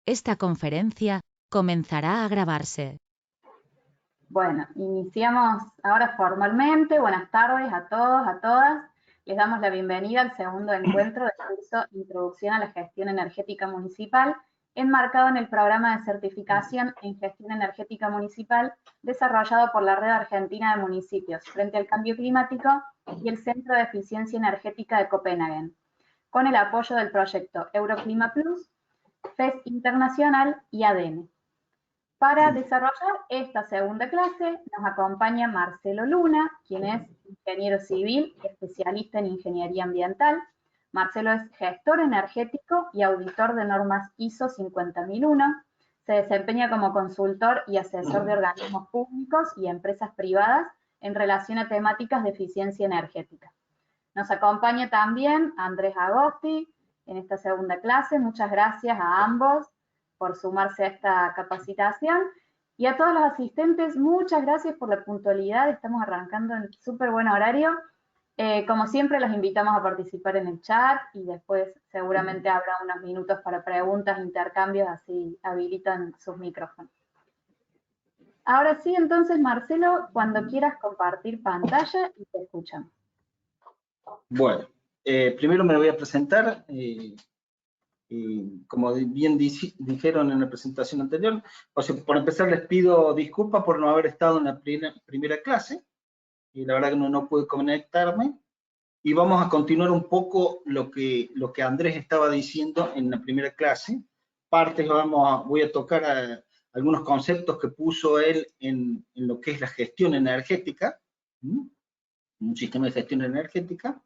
Esta conferencia comenzará a grabarse. Bueno, iniciamos ahora formalmente. Buenas tardes a todos, a todas. Les damos la bienvenida al segundo encuentro del curso Introducción a la Gestión Energética Municipal, enmarcado en el programa de certificación en Gestión Energética Municipal desarrollado por la Red Argentina de Municipios frente al Cambio Climático y el Centro de Eficiencia Energética de Copenhague, con el apoyo del proyecto Euroclima Plus, FES Internacional y ADN. Para desarrollar esta segunda clase nos acompaña Marcelo Luna, quien es ingeniero civil, especialista en ingeniería ambiental. Marcelo es gestor energético y auditor de normas ISO 50001. Se desempeña como consultor y asesor de organismos públicos y empresas privadas en relación a temáticas de eficiencia energética. Nos acompaña también Andrés Agosti en esta segunda clase. Muchas gracias a ambos por sumarse a esta capacitación. Y a todos los asistentes, muchas gracias por la puntualidad. Estamos arrancando en súper buen horario. Como siempre, los invitamos a participar en el chat y después seguramente habrá unos minutos para preguntas, intercambios, así habilitan sus micrófonos. Ahora sí, entonces, Marcelo, cuando quieras compartir pantalla y te escuchamos. Bueno, primero me voy a presentar. Como bien dijeron en la presentación anterior, o sea, por empezar les pido disculpas por no haber estado en la primera clase, y la verdad que no pude conectarme, y vamos a continuar un poco lo que Andrés estaba diciendo en la primera clase. Voy a tocar algunos conceptos que puso él en lo que es la gestión energética, un sistema de gestión energética,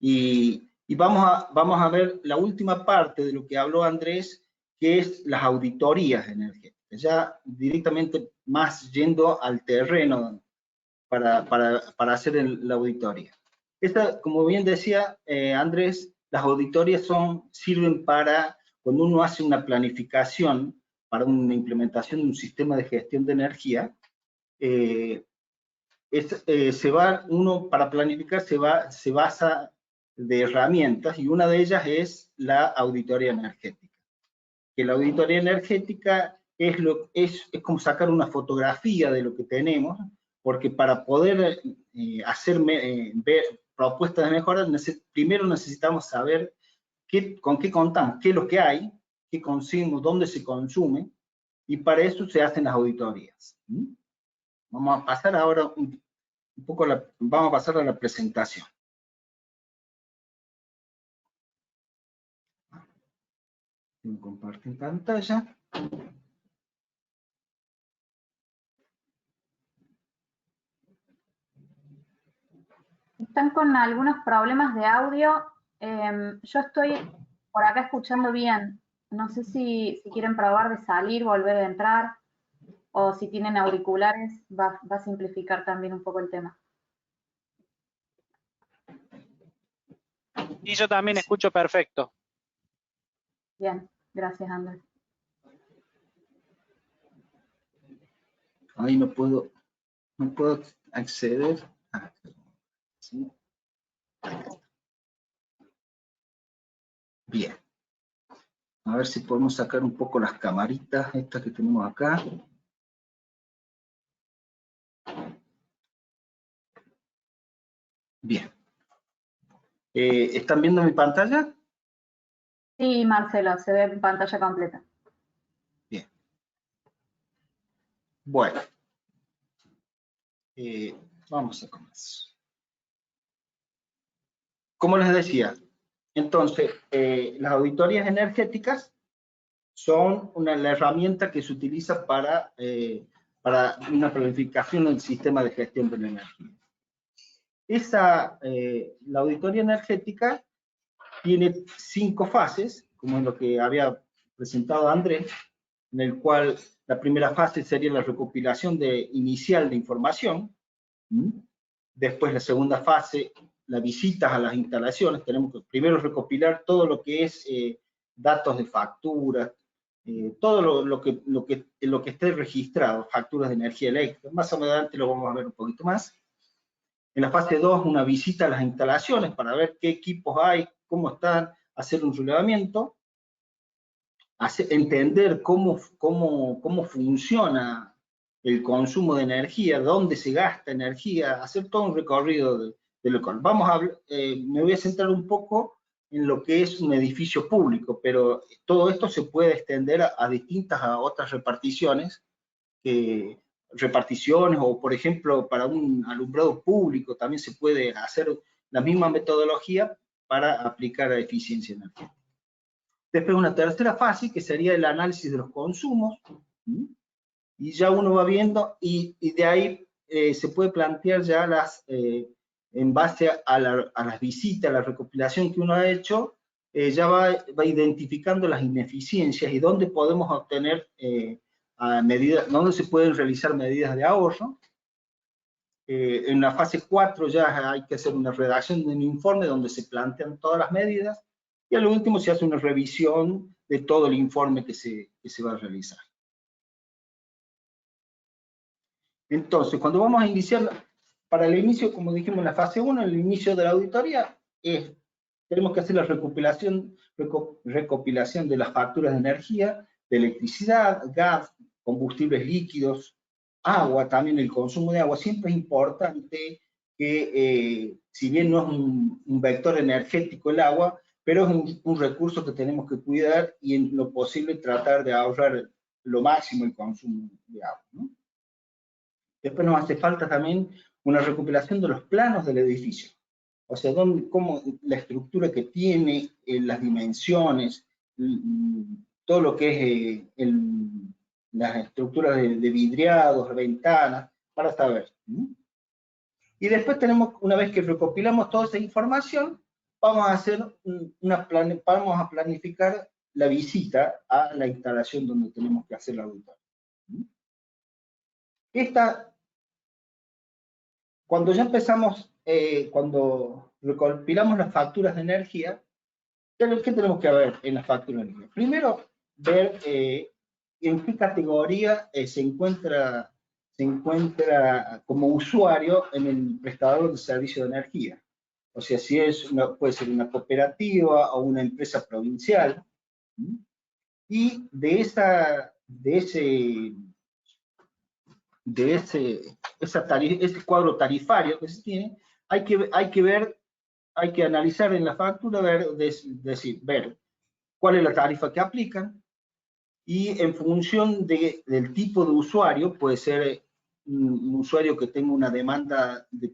y vamos a ver la última parte de lo que habló Andrés, que es las auditorías energéticas, ya directamente más yendo al terreno para hacer la auditoría. Como bien decía Andrés, las auditorías sirven para cuando uno hace una planificación para una implementación de un sistema de gestión de energía. Uno para planificar se basa de herramientas, y una de ellas es la auditoría energética. Que la auditoría energética es como sacar una fotografía de lo que tenemos, porque para poder ver propuestas de mejora, primero necesitamos saber con qué contamos, qué es lo que hay, qué consumimos, dónde se consume, y para eso se hacen las auditorías. Vamos a pasar ahora vamos a pasar a la presentación. Compartir pantalla. Están con algunos problemas de audio. Yo estoy por acá escuchando bien. No sé si quieren probar de salir, volver a entrar, o si tienen auriculares, va a simplificar también un poco el tema. Y yo también escucho perfecto. Bien, gracias, Andrés. Ahí no puedo acceder. ¿Sí? Bien. A ver si podemos sacar un poco las camaritas estas que tenemos acá. Bien. ¿Están viendo mi pantalla? Sí, Marcelo, se ve en pantalla completa. Bien. Bueno. Vamos a comenzar. Como les decía, entonces, las auditorías energéticas son la herramienta que se utiliza para una planificación del sistema de gestión de la energía. La auditoría energética tiene 5 fases, como es lo que había presentado Andrés, en el cual la primera fase sería la recopilación inicial de información. Después la segunda fase, las visitas a las instalaciones. Tenemos que primero recopilar todo lo que es datos de facturas, todo lo que esté registrado, facturas de energía eléctrica. Más adelante lo vamos a ver un poquito más. En la fase 2, una visita a las instalaciones para ver qué equipos hay, cómo están, hacer un relevamiento. entender cómo funciona el consumo de energía, dónde se gasta energía, hacer todo un recorrido de lo cual. Me voy a centrar un poco en lo que es un edificio público, pero todo esto se puede extender a otras reparticiones, o por ejemplo para un alumbrado público también se puede hacer la misma metodología para aplicar a eficiencia energética. Después una tercera fase que sería el análisis de los consumos, y ya uno va viendo, y de ahí se puede plantear ya en base a las visitas, a la recopilación que uno ha hecho, ya va identificando las ineficiencias y dónde podemos obtener dónde se pueden realizar medidas de ahorro. En la fase 4 ya hay que hacer una redacción de un informe donde se plantean todas las medidas, y al último se hace una revisión de todo el informe que se va a realizar. Entonces, cuando vamos a iniciar, para el inicio, como dijimos en la fase 1, el inicio de la auditoría, tenemos que hacer la recopilación de las facturas de energía, de electricidad, gas, combustibles líquidos, agua, también el consumo de agua. Siempre es importante que, si bien no es un vector energético el agua, pero es un recurso que tenemos que cuidar y en lo posible tratar de ahorrar lo máximo el consumo de agua, ¿no? Después nos hace falta también una recopilación de los planos del edificio. O sea, cómo la estructura que tiene, las dimensiones, todo lo que es las estructuras de vidriados, ventanas, para saber. Y después una vez que recopilamos toda esa información, vamos a planificar la visita a la instalación donde tenemos que hacer la auditoría. Cuando ya empezamos, cuando recopilamos las facturas de energía, ¿qué tenemos que ver en las facturas de energía? Primero, ver en qué categoría se encuentra como usuario en el prestador de servicio de energía. O sea, si puede ser una cooperativa o una empresa provincial. Y de ese cuadro tarifario que se tiene, hay que analizar en la factura, ver cuál es la tarifa que aplican, y en función del tipo de usuario, puede ser un usuario que tenga una demanda de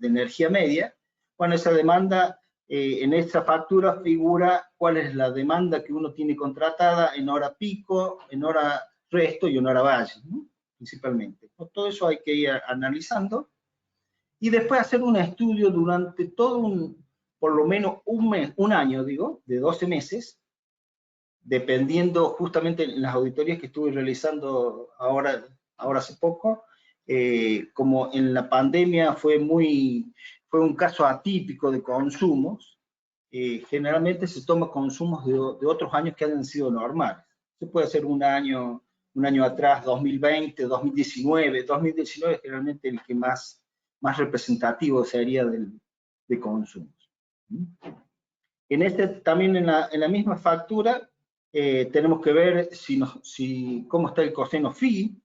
energía media. Bueno, esa demanda, en esta factura figura cuál es la demanda que uno tiene contratada en hora pico, en hora resto y en hora valle, ¿no? Principalmente. Todo eso hay que ir analizando, y después hacer un estudio durante por lo menos un año, de 12 meses, dependiendo justamente en las auditorías que estuve realizando ahora hace poco. Como en la pandemia fue un caso atípico de consumos, generalmente se toma consumos de otros años que hayan sido normales. Se puede hacer un año atrás, 2020, 2019. 2019 es generalmente el que más representativo sería de consumos. También en la misma factura, tenemos que ver cómo está el coseno phi,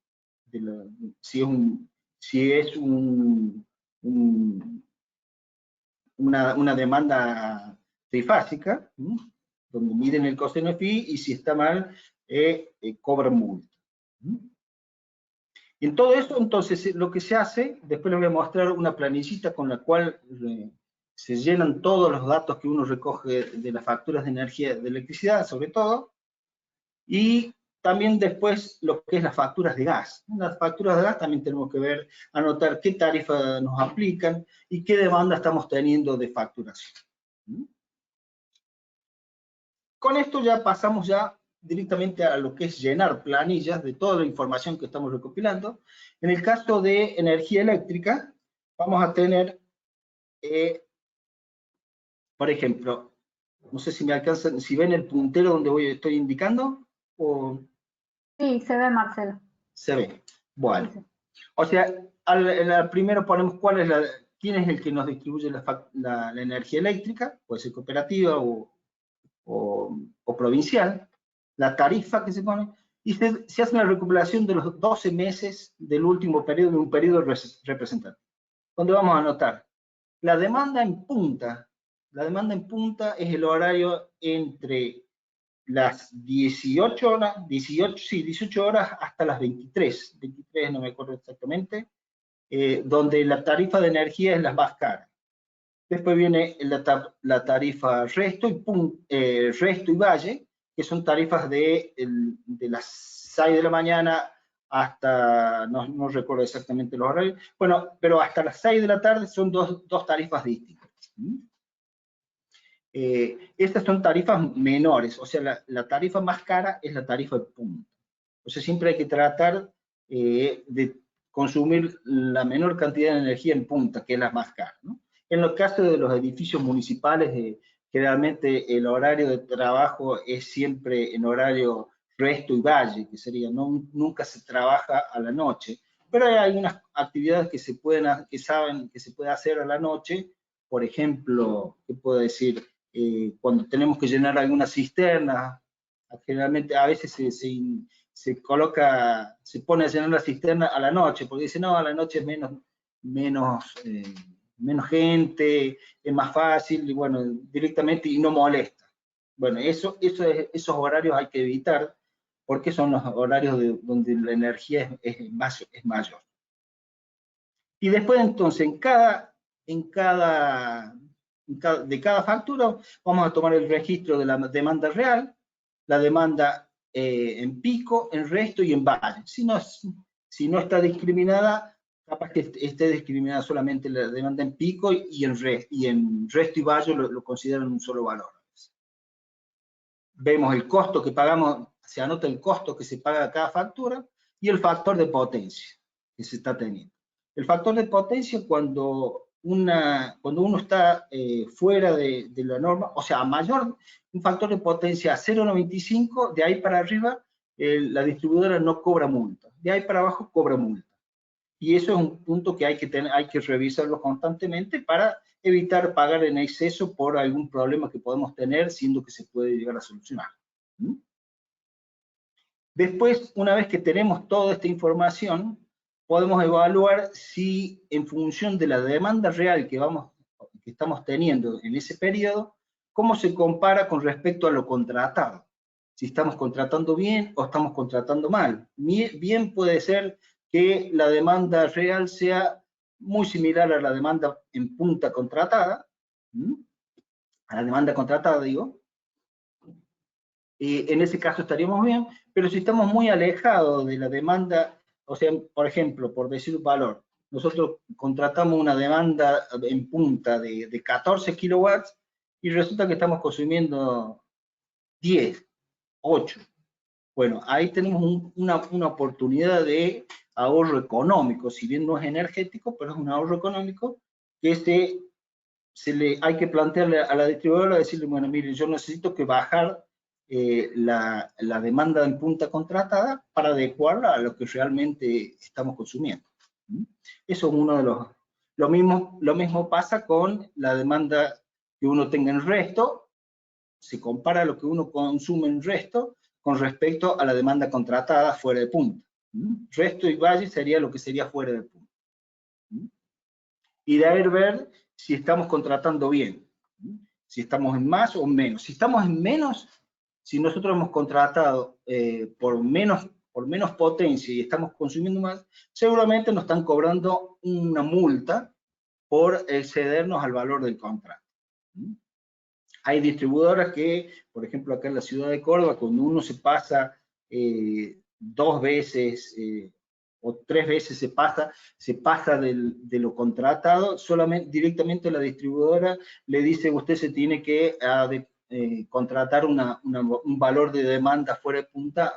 si es una demanda trifásica, donde miden el coseno phi, y si está mal, cobran multa. Y en todo esto, entonces, lo que se hace, después les voy a mostrar una planillita con la cual se llenan todos los datos que uno recoge de las facturas de energía, de electricidad, sobre todo, y también después lo que es las facturas de gas. En las facturas de gas también tenemos que anotar qué tarifa nos aplican y qué demanda estamos teniendo de facturación. Con esto ya pasamos directamente a lo que es llenar planillas de toda la información que estamos recopilando. En el caso de energía eléctrica, vamos a tener, por ejemplo, no sé si me alcanzan, si ven el puntero donde estoy indicando, o... Sí, se ve, Marcelo. Se ve. Bueno. Sí. O sea, primero ponemos quién es el que nos distribuye la energía eléctrica, puede ser cooperativa o provincial. la tarifa que se pone, y se hace una recuperación de los 12 meses del último periodo, de un periodo representativo, donde vamos a anotar la demanda en punta. La demanda en punta es el horario entre las 18 horas, 18 horas hasta las 23 no me acuerdo exactamente, donde la tarifa de energía es la más cara. Después viene la tarifa resto y valle, que son tarifas de las 6 de la mañana hasta, no recuerdo exactamente los horarios, bueno, pero hasta las 6 de la tarde son dos tarifas distintas. Estas son tarifas menores, o sea, la tarifa más cara es la tarifa de punta. O sea, siempre hay que tratar de consumir la menor cantidad de energía en punta, que es la más cara, ¿no? En los casos de los edificios municipales, generalmente el horario de trabajo es siempre en horario resto y valle, que sería, nunca se trabaja a la noche, pero hay algunas actividades que se pueden hacer a la noche. Por ejemplo, ¿qué puedo decir? Cuando tenemos que llenar alguna cisterna, generalmente a veces se pone a llenar la cisterna a la noche, porque dice, no, a la noche es menos gente, es más fácil, y bueno, directamente y no molesta. Bueno, esos horarios hay que evitar, porque son los horarios donde la energía es mayor. Y después entonces, de cada factura vamos a tomar el registro de la demanda real, la demanda en pico, en resto y en valle. Si no está discriminada, capaz que esté discriminada solamente la demanda en pico y en resto y valle lo consideran un solo valor. Vemos el costo que pagamos, se anota el costo que se paga a cada factura y el factor de potencia que se está teniendo. El factor de potencia cuando uno está fuera de la norma, o sea, a mayor, un factor de potencia a 0,95, de ahí para arriba la distribuidora no cobra multa, de ahí para abajo cobra multa. Y eso es un punto que hay que revisarlo constantemente para evitar pagar en exceso por algún problema que podemos tener, siendo que se puede llegar a solucionar. Después, una vez que tenemos toda esta información, podemos evaluar si en función de la demanda real que estamos teniendo en ese periodo, cómo se compara con respecto a lo contratado. Si estamos contratando bien o estamos contratando mal. Bien puede ser que la demanda real sea muy similar a la demanda en punta contratada, a la demanda contratada, digo. En ese caso estaríamos bien, pero si estamos muy alejados de la demanda, o sea, por ejemplo, por decir un valor, nosotros contratamos una demanda en punta de 14 kilowatts y resulta que estamos consumiendo 10, 8. Bueno, ahí tenemos una oportunidad de ahorro económico, si bien no es energético, pero es un ahorro económico que hay que plantearle a la distribuidora, decirle, bueno, mire, yo necesito que bajar la demanda en punta contratada para adecuarla a lo que realmente estamos consumiendo. Eso es uno de los... Lo mismo pasa con la demanda que uno tenga en resto, se compara lo que uno consume en resto con respecto a la demanda contratada fuera de punta. Resto y valle sería lo que sería fuera de punta. Y de ahí ver si estamos contratando bien, si estamos en más o menos. Si estamos en menos, si nosotros hemos contratado por menos potencia y estamos consumiendo más, seguramente nos están cobrando una multa por excedernos al valor del contrato. Hay distribuidoras que, por ejemplo, acá en la ciudad de Córdoba, cuando uno se pasa 2 veces o 3 veces se pasa de lo contratado, solamente directamente la distribuidora le dice usted se tiene que contratar un valor de demanda fuera de punta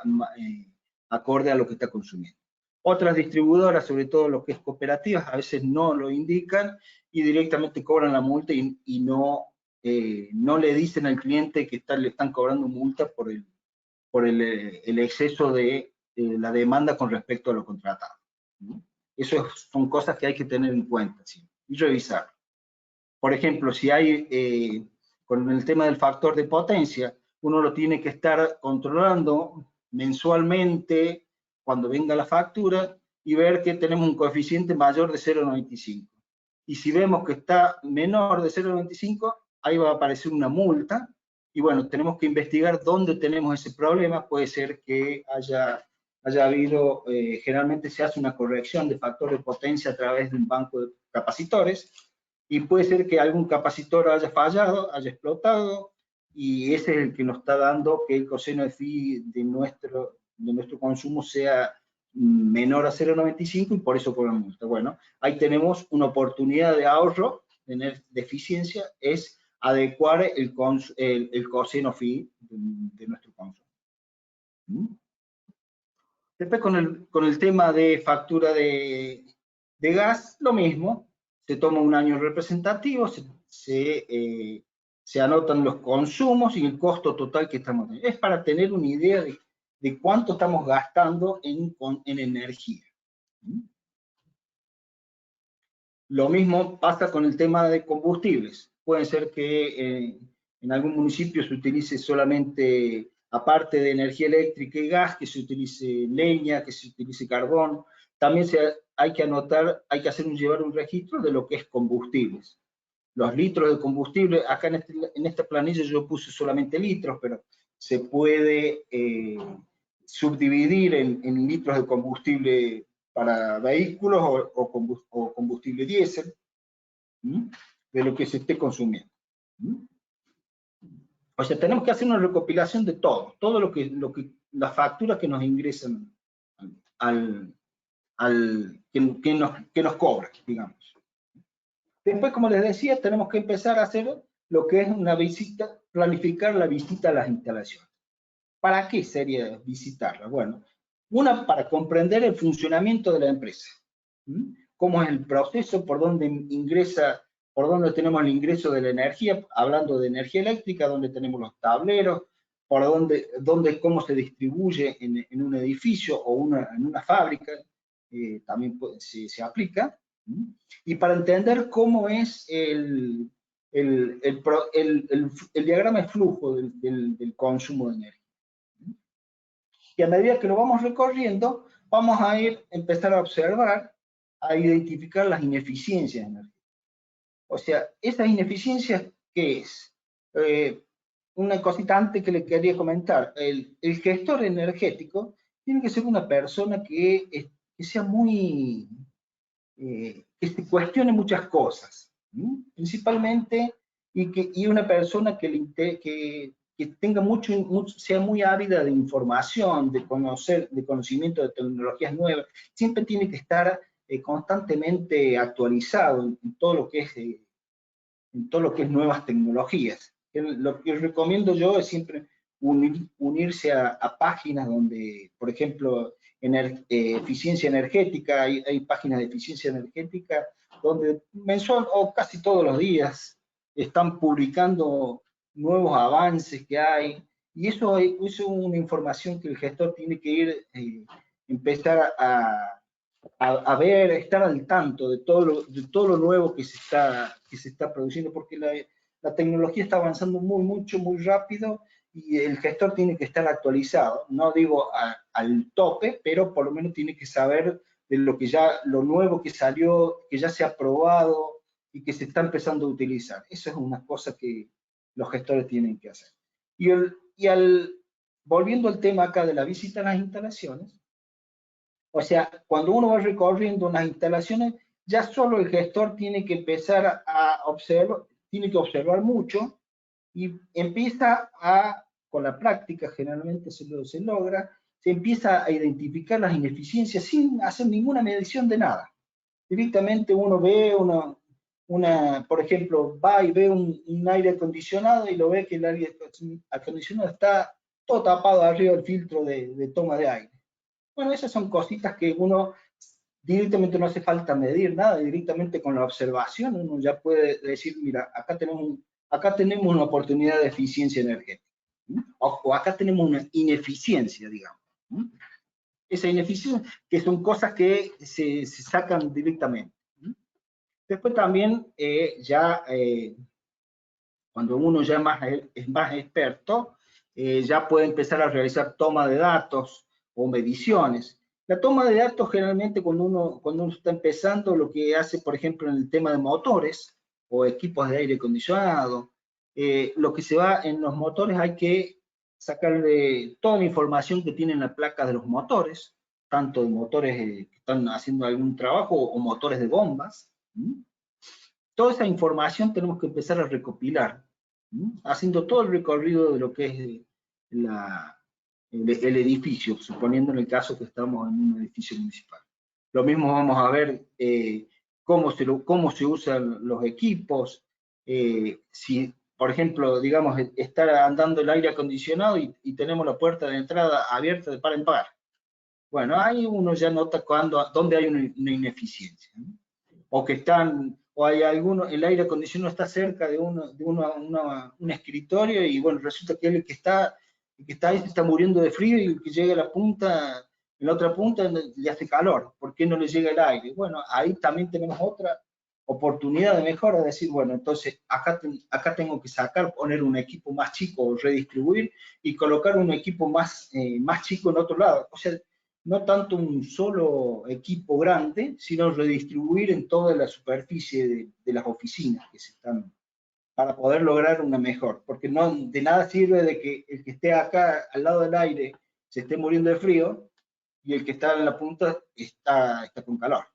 acorde a lo que está consumiendo. Otras distribuidoras, sobre todo lo que es cooperativas, a veces no lo indican y directamente cobran la multa y no le dicen al cliente que le están cobrando multa por el exceso de la demanda con respecto a lo contratado. Eso son cosas que hay que tener en cuenta, ¿sí? Y revisar. Por ejemplo, si hay, con el tema del factor de potencia, uno lo tiene que estar controlando mensualmente cuando venga la factura y ver que tenemos un coeficiente mayor de 0,95. Y si vemos que está menor de 0,95, ahí va a aparecer una multa. Y bueno, tenemos que investigar dónde tenemos ese problema. Puede ser que haya habido, generalmente se hace una corrección de factor de potencia a través de un banco de capacitores, y puede ser que algún capacitor haya fallado, haya explotado, y ese es el que nos está dando que el coseno de phi de nuestro consumo sea menor a 0,95 y por eso cobran multa. Bueno, ahí tenemos una oportunidad de ahorro, de eficiencia, es adecuar el coseno phi de nuestro consumo. Después con el tema de factura de gas, lo mismo, se toma un año representativo, se anotan los consumos y el costo total que estamos teniendo. Es para tener una idea de cuánto estamos gastando en energía. Lo mismo pasa con el tema de combustibles. Puede ser que en algún municipio se utilice solamente, aparte de energía eléctrica y gas, que se utilice leña, que se utilice carbón. También hay que anotar, hay que llevar un registro de lo que es combustibles. Los litros de combustible, acá en esta planilla yo puse solamente litros, pero se puede subdividir en litros de combustible para vehículos o combustible diésel, de lo que se esté consumiendo. O sea, tenemos que hacer una recopilación de todo lo que las facturas que nos ingresan que nos cobran, digamos. Después, como les decía, tenemos que empezar a hacer lo que es una visita, planificar la visita a las instalaciones. ¿Para qué sería visitarla? Bueno, una, para comprender el funcionamiento de la empresa. Cómo es el proceso, por dónde ingresa, por dónde tenemos el ingreso de la energía, hablando de energía eléctrica, dónde tenemos los tableros, por cómo se distribuye en un edificio o en una fábrica, también se aplica. Y para entender cómo es el diagrama de flujo del consumo de energía. Y a medida que lo vamos recorriendo, vamos a empezar a observar, a identificar las ineficiencias energéticas. O sea, esas ineficiencias, ¿qué es? Una cosita antes que le quería comentar. El gestor energético tiene que ser una persona que sea muy... que se cuestione muchas cosas, principalmente, y una persona que tenga sea muy ávida de información, de conocimiento de tecnologías nuevas, siempre tiene que estar constantemente actualizado en todo lo que es nuevas tecnologías. Lo que recomiendo yo es siempre unirse a páginas donde, por ejemplo, eficiencia energética, hay páginas de eficiencia energética donde mensual o casi todos los días están publicando nuevos avances que hay, y eso es una información que el gestor tiene que ir, empezar a ver, estar al tanto de todo lo nuevo que se está produciendo, porque la tecnología está avanzando muy rápido, y el gestor tiene que estar actualizado. No digo al tope, pero por lo menos tiene que saber de lo nuevo que salió, que ya se ha probado y que se está empezando a utilizar. Eso es una cosa que los gestores tienen que hacer. Volviendo al tema acá de la visita a las instalaciones, o sea, cuando uno va recorriendo unas instalaciones, ya solo el gestor tiene que empezar a observar, tiene que observar mucho, y empieza con la práctica, generalmente se logra, se empieza a identificar las ineficiencias sin hacer ninguna medición de nada. Directamente uno ve por ejemplo, va y ve un aire acondicionado y lo ve que el aire acondicionado está todo tapado arriba del filtro de toma de aire. Bueno, esas son cositas que uno directamente no hace falta medir nada, directamente con la observación uno ya puede decir, mira, acá tenemos una oportunidad de eficiencia energética, o acá tenemos una ineficiencia, digamos. Esa ineficiencia, que son cosas que se sacan directamente. Después también, cuando uno ya es más experto, ya puede empezar a realizar toma de datos o mediciones. La toma de datos generalmente cuando uno está empezando, lo que hace, por ejemplo, en el tema de motores o equipos de aire acondicionado, lo que se va en los motores hay que sacarle toda la información que tienen las placas de los motores, tanto de motores que están haciendo algún trabajo o motores de bombas. Toda esa información tenemos que empezar a recopilar, haciendo todo el recorrido de lo que es el edificio, suponiendo en el caso que estamos en un edificio municipal. Lo mismo vamos a ver cómo se usan los equipos, si, por ejemplo, digamos, está andando el aire acondicionado y tenemos la puerta de entrada abierta de par en par. Bueno, ahí uno ya nota dónde hay una ineficiencia, ¿no? O hay el aire acondicionado está cerca de un escritorio y bueno, resulta que el que está ahí se está muriendo de frío y el que llega a en la otra punta le hace calor. ¿Por qué no le llega el aire? Bueno, ahí también tenemos otra oportunidad de mejora, de decir, bueno, entonces acá tengo que poner un equipo más chico o redistribuir y colocar un equipo más chico en otro lado. O sea, no tanto un solo equipo grande, sino redistribuir en toda la superficie de las oficinas que se están, para poder lograr una mejor, porque de nada sirve de que el que esté acá al lado del aire se esté muriendo de frío y el que está en la punta está con calor.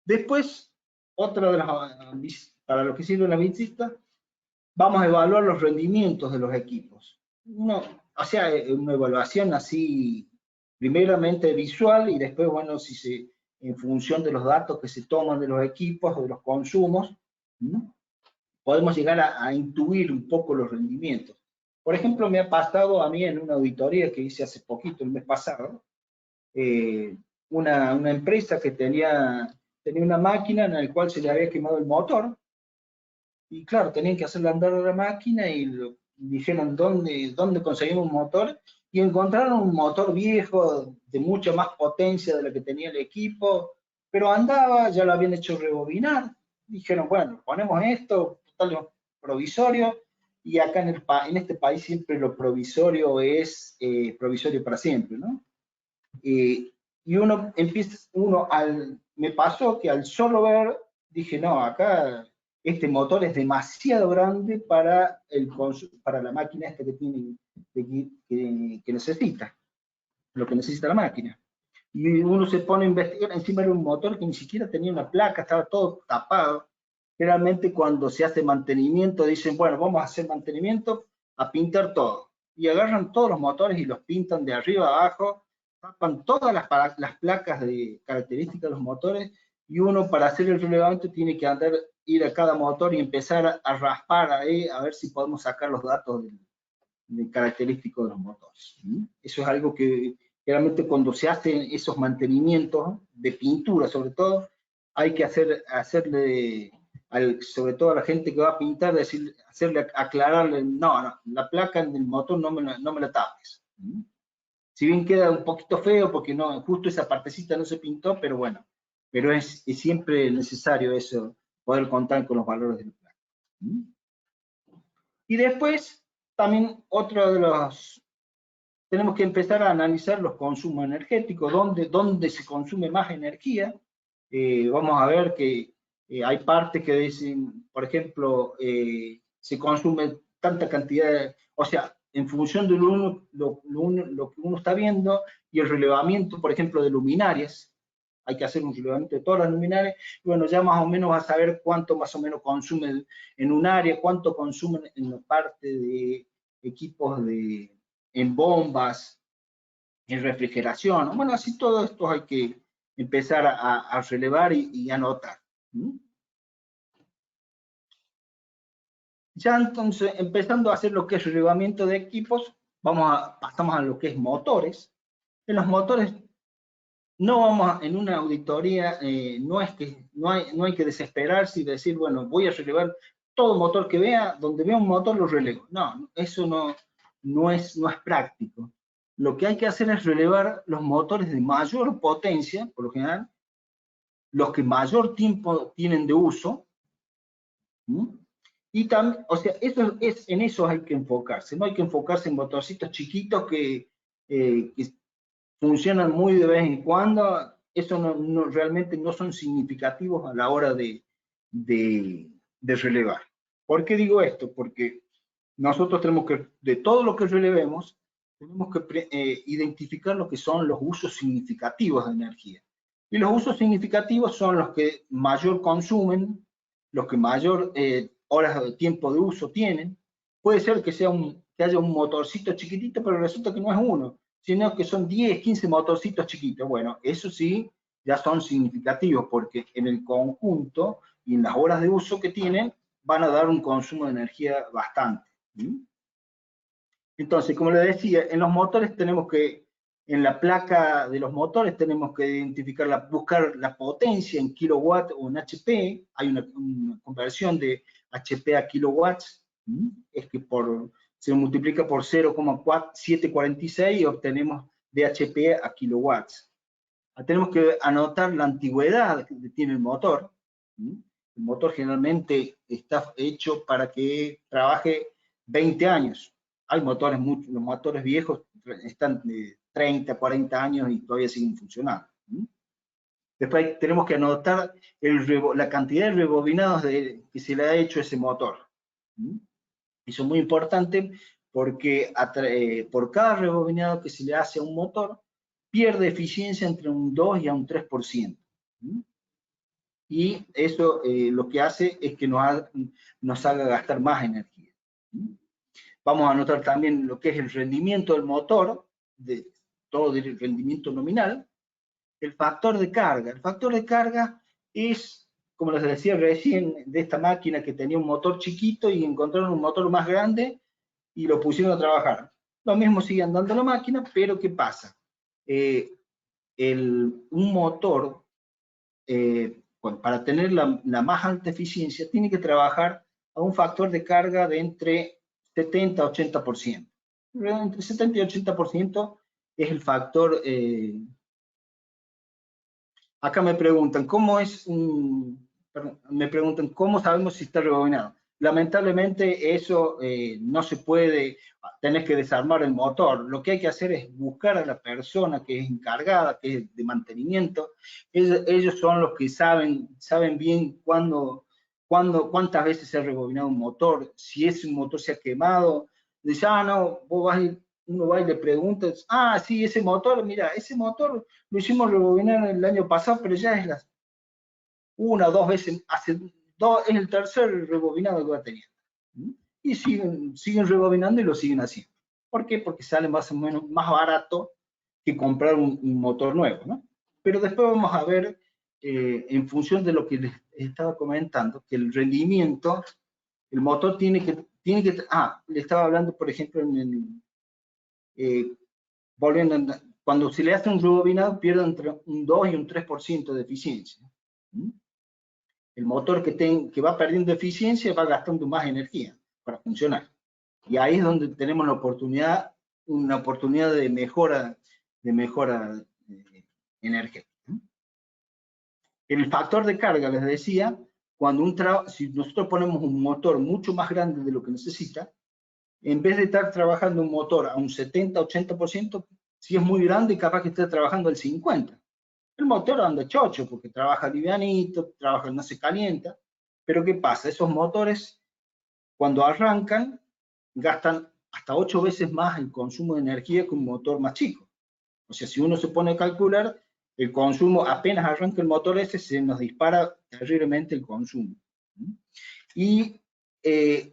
Después, para lo que sirve la visita, vamos a evaluar los rendimientos de los equipos. O sea, una evaluación así, primeramente visual y después, bueno, en función de los datos que se toman de los equipos o de los consumos, podemos llegar a intuir un poco los rendimientos. Por ejemplo, me ha pasado a mí en una auditoría que hice hace poquito, el mes pasado, una empresa que tenía una máquina en la cual se le había quemado el motor, y claro, tenían que hacerle andar a la máquina y dijeron dónde conseguimos un motor, y encontraron un motor viejo de mucha más potencia de la que tenía el equipo, pero andaba, ya lo habían hecho rebobinar, dijeron, bueno, ponemos esto, total provisorio, y acá en este país siempre lo provisorio es provisorio para siempre, ¿no? Y me pasó que al solo ver, dije, no, acá este motor es demasiado grande para la máquina esta que necesita, lo que necesita la máquina. Y uno se pone a investigar, encima era un motor que ni siquiera tenía una placa, estaba todo tapado. Generalmente cuando se hace mantenimiento dicen, bueno, vamos a hacer mantenimiento, a pintar todo. Y agarran todos los motores y los pintan de arriba a abajo, tapan todas las placas de características de los motores, y uno para hacer el relevamiento tiene que ir a cada motor y empezar a raspar ahí, a ver si podemos sacar los datos de característicos de los motores. Eso es algo que realmente cuando se hacen esos mantenimientos de pintura, sobre todo, hay que hacerle, sobre todo a la gente que va a pintar, aclararle, no, la placa del motor no me la tapes. Si bien queda un poquito feo porque justo esa partecita no se pintó, pero bueno, pero es siempre necesario eso, poder contar con los valores de la placa. Y después, también tenemos que empezar a analizar los consumos energéticos, dónde se consume más energía. Vamos a ver que hay partes que dicen, por ejemplo, se consume tanta cantidad, o sea, en función de lo que uno está viendo y el relevamiento, por ejemplo, de luminarias, hay que hacer un relevamiento de todas las luminarias, y bueno, ya más o menos vas a saber cuánto más o menos consumen en un área, cuánto consumen en la parte de equipos en bombas, en refrigeración. Bueno, así todo esto hay que empezar a relevar y anotar. Ya entonces, empezando a hacer lo que es relevamiento de equipos, pasamos a lo que es motores. En los motores, en una auditoría, no hay que desesperarse y decir, bueno, voy a relevar todo motor que vea, donde vea un motor lo relevo. No, eso no es práctico. Lo que hay que hacer es relevar los motores de mayor potencia, por lo general, los que mayor tiempo tienen de uso, Y también, o sea, en eso hay que enfocarse, no hay que enfocarse en motorcitos chiquitos que funcionan muy de vez en cuando. Eso realmente no son significativos a la hora de relevar. ¿Por qué digo esto? Porque nosotros tenemos que, de todo lo que relevemos, tenemos que identificar lo que son los usos significativos de energía. Y los usos significativos son los que mayor consumen, los que mayor horas de tiempo de uso tienen. Puede ser que haya un motorcito chiquitito, pero resulta que no es uno, sino que son 10, 15 motorcitos chiquitos. Bueno, eso sí, ya son significativos, porque en el conjunto y en las horas de uso que tienen, van a dar un consumo de energía bastante. Entonces, como les decía, en los motores tenemos que, en la placa de los motores tenemos que identificar, buscar la potencia en kilowatt o en HP. Hay una conversión de HP a kilowatts, es que se multiplica por 0,746 y obtenemos de HP a kilowatts. Tenemos que anotar la antigüedad que tiene el motor. El motor generalmente está hecho para que trabaje 20 años. Hay motores, los motores viejos están de 30, 40 años y todavía siguen funcionando. Después tenemos que anotar la cantidad de rebobinados que se le ha hecho a ese motor. Eso es muy importante porque por cada rebobinado que se le hace a un motor, pierde eficiencia entre un 2 y a un 3%. Y eso lo que hace es que nos haga gastar más energía. Vamos a anotar también lo que es el rendimiento del motor, todo el rendimiento nominal, el factor de carga. El factor de carga es, como les decía recién, de esta máquina que tenía un motor chiquito y encontraron un motor más grande y lo pusieron a trabajar. Lo mismo sigue andando la máquina, pero ¿qué pasa? Un motor, para tener la más alta eficiencia, tiene que trabajar a un factor de carga de entre 70 a 80%. Entre 70 y 80% es el factor. Acá me preguntan, ¿cómo sabemos si está rebobinado? Lamentablemente eso no se puede, tenés que desarmar el motor. Lo que hay que hacer es buscar a la persona que es encargada, que es de mantenimiento. Ellos son los que saben bien cuántas veces se ha rebobinado un motor, si ese motor se ha quemado. Dice, no, uno va y le pregunta, sí, ese motor, mira, ese motor lo hicimos rebobinar el año pasado, pero ya es una o dos veces, es el tercer rebobinado que va teniendo. Y siguen rebobinando y lo siguen haciendo. ¿Por qué? Porque sale más o menos más barato que comprar un motor nuevo, ¿no? Pero después vamos a ver, en función de lo que les estaba comentando, que el rendimiento, el motor tiene que le estaba hablando, por ejemplo, cuando se le hace un rebobinado, pierde entre un 2 y un 3% de eficiencia. El motor que va perdiendo eficiencia va gastando más energía para funcionar. Y ahí es donde tenemos una oportunidad de mejora energética. El factor de carga, les decía, si nosotros ponemos un motor mucho más grande de lo que necesita, en vez de estar trabajando un motor a un 70, 80%, si es muy grande, capaz que esté trabajando al 50%. El motor anda chocho porque trabaja livianito, no se calienta. Pero ¿qué pasa? Esos motores, cuando arrancan, gastan hasta 8 veces más el consumo de energía que un motor más chico. O sea, si uno se pone a calcular, el consumo, apenas arranca el motor ese, se nos dispara terriblemente el consumo. Y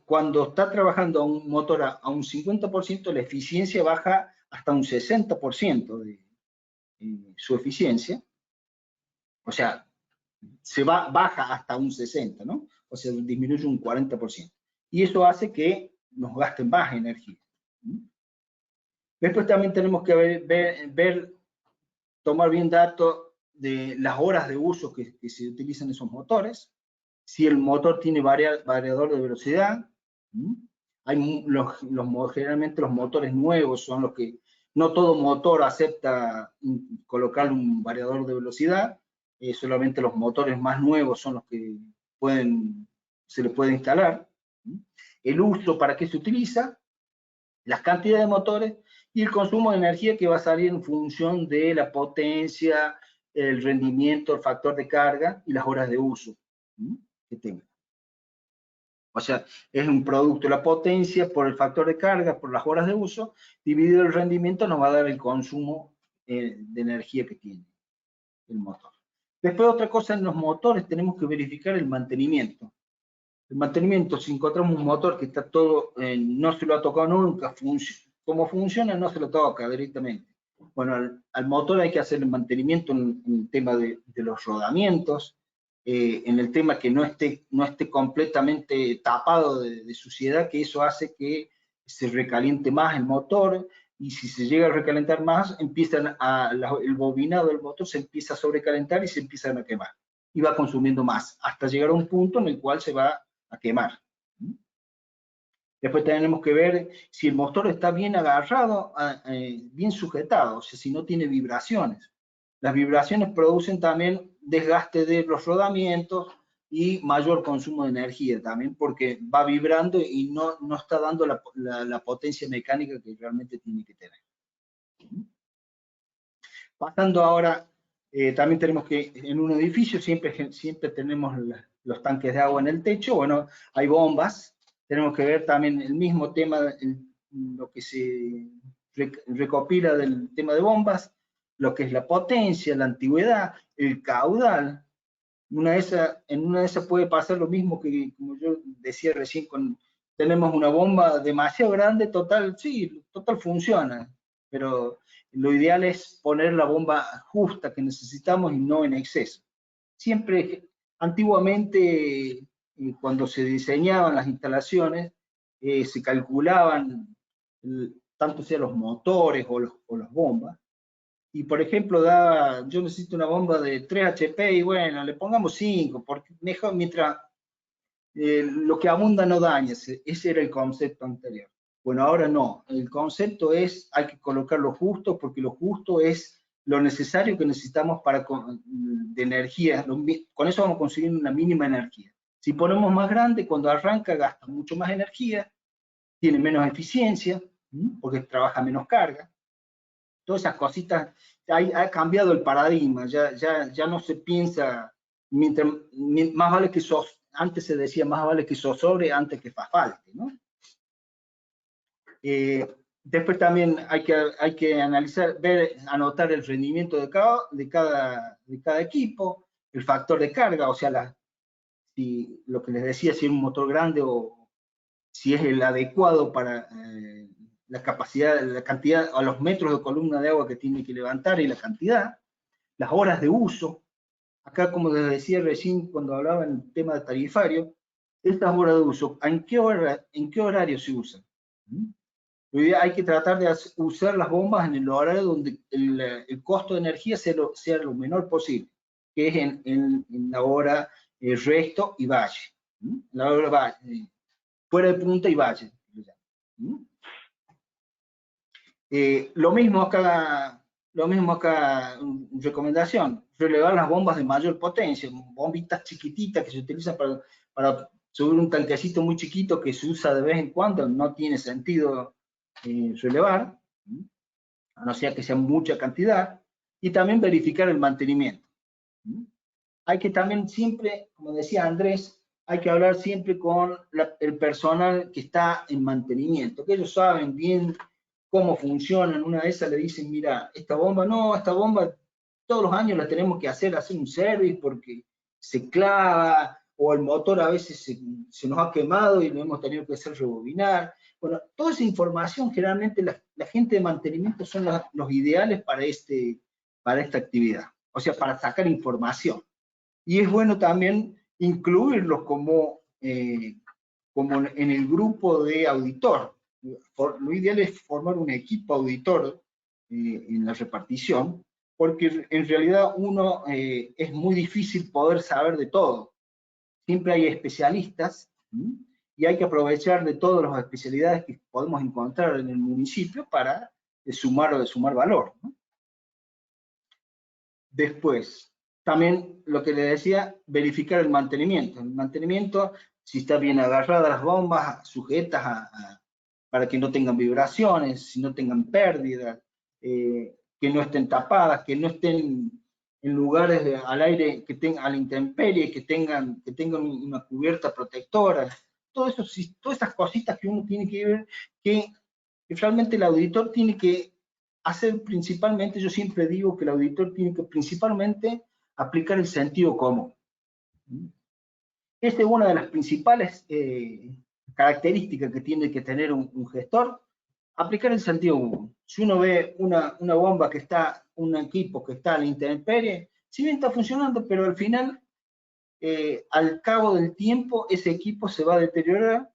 cuando está trabajando un motor a un 50%, la eficiencia baja hasta un 60% de su eficiencia. O sea, baja hasta un 60%, ¿no? O sea, disminuye un 40%. Y eso hace que nos gasten más energía. Después también tenemos que tomar bien datos de las horas de uso que se utilizan esos motores, si el motor tiene variador de velocidad. Generalmente los motores nuevos son los que, no todo motor acepta colocar un variador de velocidad, solamente los motores más nuevos son los que se le puede instalar. El uso, para qué se utiliza, las cantidades de motores y el consumo de energía que va a salir en función de la potencia, el rendimiento, el factor de carga y las horas de uso que tenga. O sea, es un producto, la potencia por el factor de carga, por las horas de uso, dividido el rendimiento nos va a dar el consumo de energía que tiene el motor. Después otra cosa, en los motores tenemos que verificar el mantenimiento. El mantenimiento, si encontramos un motor que está todo, no se lo ha tocado nunca, como funciona no se lo toca directamente. Bueno, al motor hay que hacer el mantenimiento en el tema de los rodamientos, en el tema que no esté completamente tapado de suciedad, que eso hace que se recaliente más el motor, y si se llega a recalentar más, el bobinado del motor se empieza a sobrecalentar y se empiezan a quemar. Y va consumiendo más, hasta llegar a un punto en el cual se va a quemar. Después tenemos que ver si el motor está bien agarrado, bien sujetado, o sea, si no tiene vibraciones. Las vibraciones producen también desgaste de los rodamientos y mayor consumo de energía también, porque va vibrando y no está dando la potencia mecánica que realmente tiene que tener. Pasando ahora, también tenemos que, en un edificio siempre tenemos los tanques de agua en el techo. Bueno, hay bombas. Tenemos que ver también el mismo tema, lo que se recopila del tema de bombas, lo que es la potencia, la antigüedad, el caudal. En una de esas puede pasar lo mismo que, como yo decía recién, tenemos una bomba demasiado grande, total funciona, pero lo ideal es poner la bomba justa que necesitamos y no en exceso. Siempre, antiguamente, cuando se diseñaban las instalaciones, se calculaban tanto sea los motores o las bombas, y por ejemplo, yo necesito una bomba de 3 HP y bueno, le pongamos 5, porque mejor mientras lo que abunda no daña, ese era el concepto anterior. Bueno, ahora no, el concepto es, hay que colocar lo justo, porque lo justo es lo necesario que necesitamos de energía, con eso vamos a conseguir una mínima energía. Si ponemos más grande, cuando arranca gasta mucho más energía, tiene menos eficiencia, porque trabaja menos carga. Todas esas cositas, ha cambiado el paradigma, ya no se piensa, más vale que antes se decía más vale que sobre antes que falte, ¿no? Después también hay que analizar, anotar el rendimiento de cada equipo, el factor de carga, o sea, lo que les decía, si es un motor grande o si es el adecuado para la capacidad, la cantidad, o los metros de columna de agua que tiene que levantar y la cantidad, las horas de uso. Acá, como les decía recién cuando hablaba en el tema de tarifario, estas horas de uso, ¿en qué horario se usan? Hay que tratar de usar las bombas en el horario donde el costo de energía sea lo menor posible, que es en la hora resto y valle. La hora valle, fuera de punta y valle. Lo mismo acá, recomendación, relevar las bombas de mayor potencia, bombitas chiquititas que se utilizan para subir un tanquecito muy chiquito que se usa de vez en cuando, no tiene sentido relevar, a no ser que sea mucha cantidad, y también verificar el mantenimiento. Hay que también siempre, como decía Andrés, hay que hablar siempre con el personal que está en mantenimiento, que ellos saben bien cómo funcionan. Una de esas le dicen, mira, esta bomba todos los años la tenemos que hacer un service porque se clava, o el motor a veces se nos ha quemado y lo hemos tenido que hacer rebobinar. Bueno, toda esa información, generalmente la gente de mantenimiento son los ideales para esta actividad, o sea, para sacar información. Y es bueno también incluirlos como en el grupo de auditor. Lo ideal es formar un equipo auditor en la repartición, porque en realidad es muy difícil poder saber de todo. Siempre hay especialistas y hay que aprovechar de todas las especialidades que podemos encontrar en el municipio para sumar valor, ¿no? Después, también lo que le decía, verificar el mantenimiento. El mantenimiento si está bien agarradas las bombas, sujetas para que no tengan vibraciones, si no tengan pérdidas, que no estén tapadas, que no estén en lugares al aire, que tengan a la intemperie, que tengan una cubierta protectora. Todo eso, todas esas cositas que uno tiene que ver, que realmente el auditor tiene que hacer principalmente. Yo siempre digo que el auditor tiene que principalmente aplicar el sentido común. Esta es una de las principales características que tiene que tener un gestor, aplicar el sentido común. Si uno ve una bomba que está, un equipo que está a la intemperie, si bien está funcionando, pero al final, al cabo del tiempo, ese equipo se va a deteriorar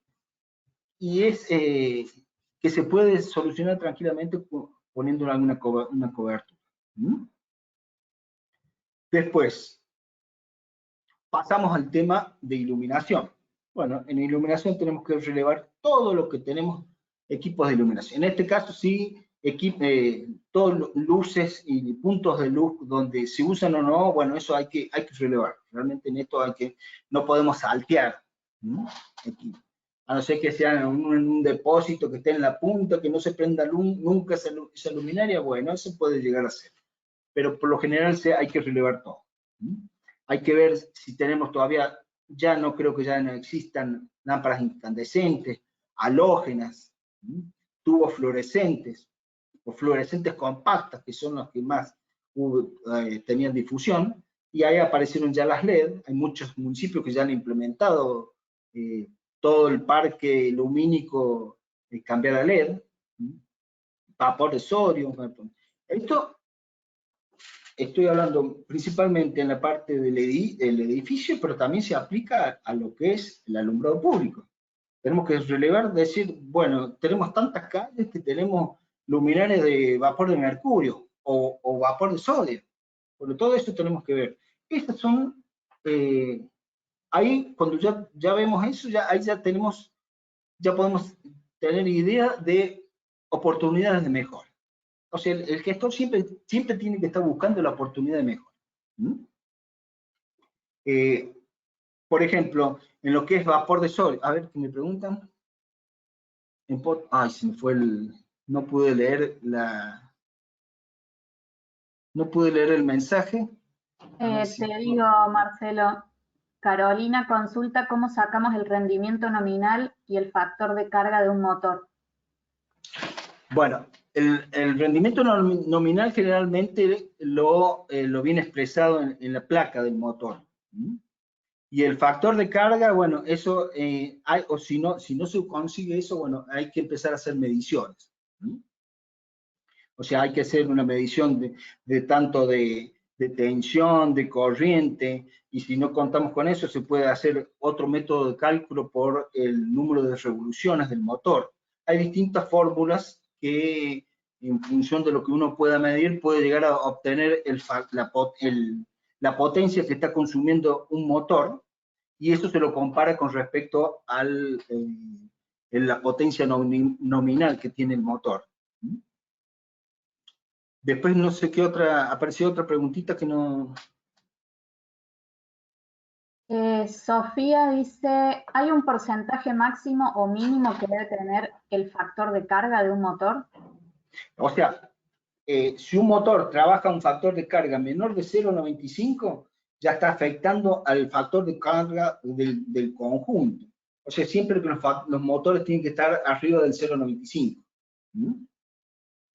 y es que se puede solucionar tranquilamente poniendo una cobertura. Después, pasamos al tema de iluminación. Bueno, en iluminación tenemos que relevar todo lo que tenemos equipos de iluminación. En este caso, sí, todos luces y puntos de luz donde se usan o no, bueno, eso hay que relevar. Realmente en esto no podemos saltear aquí. A no ser que sea en un depósito que esté en la punta, que no se prenda nunca esa luminaria, bueno, eso puede llegar a ser. Pero por lo general hay que relevar todo. Hay que ver si tenemos todavía, ya no creo que ya no existan lámparas incandescentes, halógenas, tubos fluorescentes o fluorescentes compactas, que son los que más tenían difusión, y ahí aparecieron ya las LED. Hay muchos municipios que ya han implementado todo el parque lumínico, cambiar a LED, vapor de sodio. Esto estoy hablando principalmente en la parte del edificio, pero también se aplica a lo que es el alumbrado público. Tenemos que relevar, decir, bueno, tenemos tantas calles que tenemos luminarias de vapor de mercurio o vapor de sodio. Por todo esto tenemos que ver. Estas son, ahí cuando ya vemos eso, ahí ya podemos tener idea de oportunidades de mejora. O sea, el gestor siempre tiene que estar buscando la oportunidad de mejora. Por ejemplo, en lo que es vapor de sodio, a ver, ¿qué me preguntan? Ay, se me fue no pude leer el mensaje. Te digo, Marcelo, Carolina consulta cómo sacamos el rendimiento nominal y el factor de carga de un motor. Bueno, el rendimiento nominal generalmente lo viene expresado en la placa del motor. Y el factor de carga, bueno, eso, o si no se consigue eso, bueno, hay que empezar a hacer mediciones. O sea, hay que hacer una medición de tanto de tensión, de corriente, y si no contamos con eso, se puede hacer otro método de cálculo por el número de revoluciones del motor. Hay distintas fórmulas que, en función de lo que uno pueda medir, puede llegar a obtener la potencia que está consumiendo un motor, y eso se lo compara con respecto a la potencia nominal que tiene el motor. Después no sé qué apareció otra preguntita que no... Sofía dice, ¿hay un porcentaje máximo o mínimo que debe tener el factor de carga de un motor? O sea, si un motor trabaja un factor de carga menor de 0,95, ya está afectando al factor de carga del conjunto. O sea, siempre que los motores tienen que estar arriba del 0,95.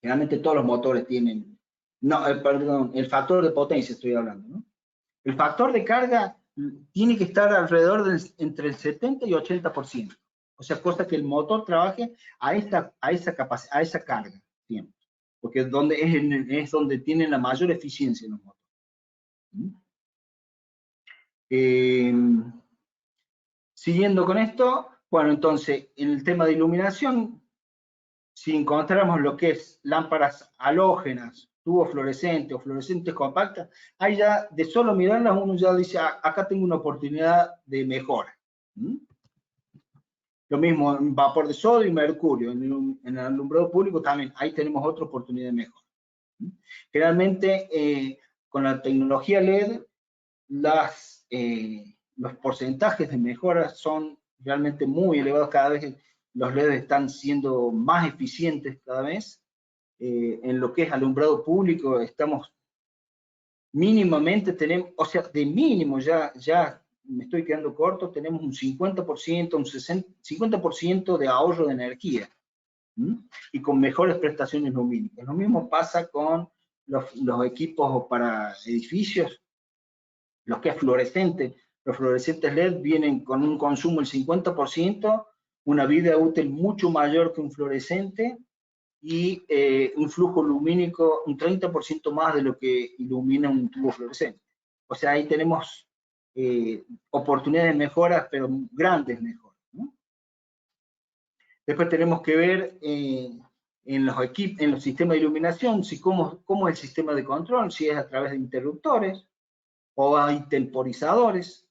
Generalmente todos los motores tienen... No, perdón, el factor de potencia estoy hablando, ¿no? El factor de carga tiene que estar alrededor entre el 70 y 80%. O sea, cosa que el motor trabaje a esa carga siempre. Porque es donde tienen la mayor eficiencia los motores. Siguiendo con esto, bueno, entonces, en el tema de iluminación, si encontramos lo que es lámparas halógenas, tubos fluorescentes o fluorescentes compactas, ahí ya de solo mirarlas uno ya dice, acá tengo una oportunidad de mejora. Lo mismo en vapor de sodio y mercurio, en el alumbrado público también, ahí tenemos otra oportunidad de mejora. Generalmente, con la tecnología LED, los porcentajes de mejora son realmente muy elevados. Cada vez los LEDs están siendo más eficientes cada vez. En lo que es alumbrado público estamos mínimamente, tenemos, o sea, de mínimo ya me estoy quedando corto, tenemos un 50%, un 50% de ahorro de energía. Y con mejores prestaciones lumínicas. Lo mismo pasa con los equipos para edificios, los que es fluorescente. Los fluorescentes LED vienen con un consumo del 50%, una vida útil mucho mayor que un fluorescente y un flujo lumínico un 30% más de lo que ilumina un tubo fluorescente. O sea, ahí tenemos oportunidades de mejoras, pero grandes mejoras. Después tenemos que ver en los sistemas de iluminación, si cómo es el sistema de control, si es a través de interruptores o hay temporizadores,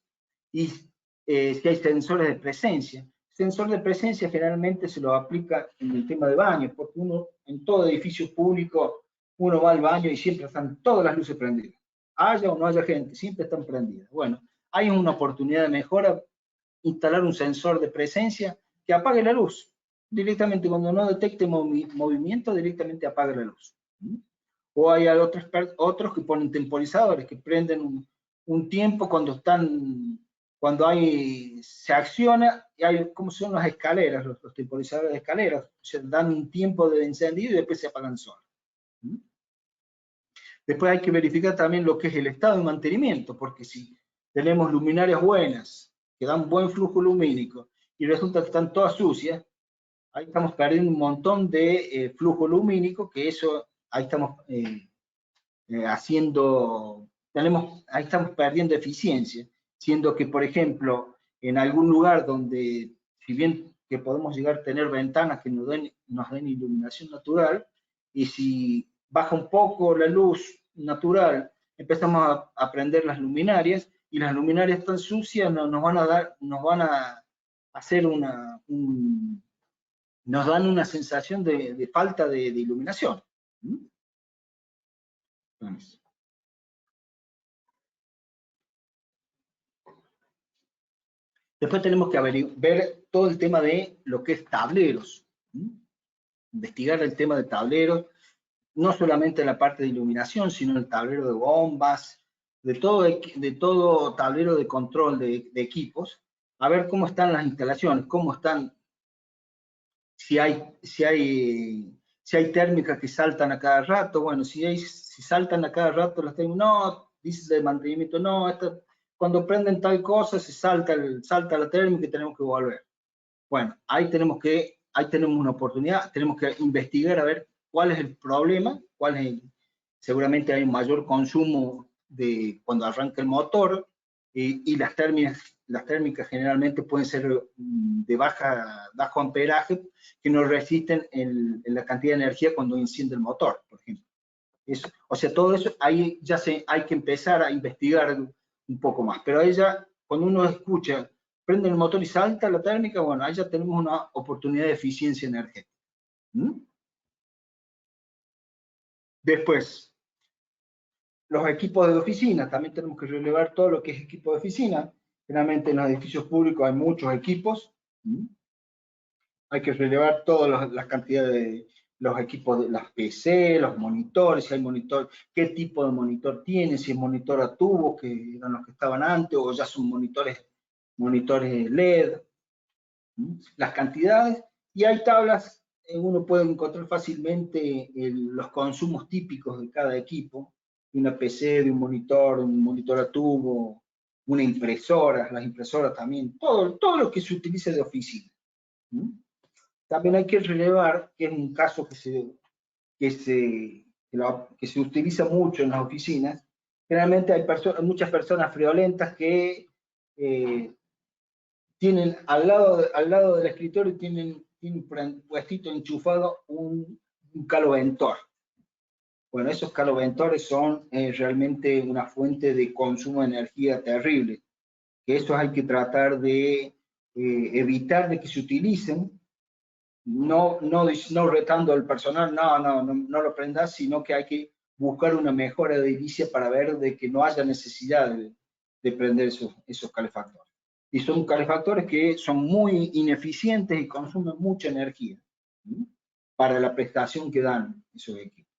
y si hay sensores de presencia. Sensor de presencia generalmente se lo aplica en el tema de baños, porque uno, en todo edificio público, uno va al baño y siempre están todas las luces prendidas. Haya o no haya gente, siempre están prendidas. Bueno, hay una oportunidad de mejora, instalar un sensor de presencia que apague la luz. Directamente, cuando no detecte movimiento, directamente apaga la luz. O hay otros que ponen temporizadores, que prenden un tiempo cuando se acciona, y hay, como son las escaleras, los temporizadores de escaleras, se dan un tiempo de encendido y después se apagan solos. Después hay que verificar también lo que es el estado de mantenimiento, porque si tenemos luminarias buenas, que dan buen flujo lumínico, y resulta que están todas sucias, ahí estamos perdiendo un montón de flujo lumínico, que eso, ahí estamos ahí estamos perdiendo eficiencia, siendo que, por ejemplo, en algún lugar donde, si bien que podemos llegar a tener ventanas que nos den iluminación natural, y si baja un poco la luz natural, empezamos a prender las luminarias, y las luminarias tan sucias nos van a hacer nos dan una sensación de falta de iluminación. Vamos. Después tenemos que ver todo el tema de lo que es tableros. Investigar el tema de tableros, no solamente la parte de iluminación, sino el tablero de bombas, de todo tablero de control de equipos, a ver cómo están las instalaciones, cómo están, si hay térmicas que saltan a cada rato. Bueno, si saltan a cada rato las térmicas, no, dice de mantenimiento, no, cuando prenden tal cosa se salta la térmica y tenemos que volver. Bueno, ahí tenemos una oportunidad, tenemos que investigar a ver cuál es el problema, seguramente hay un mayor consumo cuando arranca el motor, y las térmicas generalmente pueden ser de bajo amperaje, que no resisten en la cantidad de energía cuando enciende el motor, por ejemplo. O sea, todo eso ahí ya hay que empezar a investigar un poco más. Pero ahí ya, cuando uno escucha, prende el motor y salta la térmica, bueno, ahí ya tenemos una oportunidad de eficiencia energética. Después, los equipos de oficina, también tenemos que relevar todo lo que es equipo de oficina. Generalmente en los edificios públicos hay muchos equipos. Hay que relevar todas las cantidades de los equipos de las PC, los monitores, si hay monitor, qué tipo de monitor tiene, si es monitor a tubo, que eran los que estaban antes, o ya son monitores LED, las cantidades, y hay tablas, uno puede encontrar fácilmente los consumos típicos de cada equipo, de una PC, de un monitor a tubo, una impresora, las impresoras también, todo lo que se utilice de oficina. También hay que relevar que es un caso que se utiliza mucho en las oficinas. Generalmente hay muchas personas friolentas que tienen al lado del escritorio tienen puestito enchufado un caloventor. Bueno, esos caloventores son realmente una fuente de consumo de energía terrible, que eso hay que tratar de evitar de que se utilicen. No retando al personal, no lo prendas, sino que hay que buscar una mejora edilicia para ver de que no haya necesidad de prender esos calefactores. Y son calefactores que son muy ineficientes y consumen mucha energía, ¿sí?, para la prestación que dan esos equipos.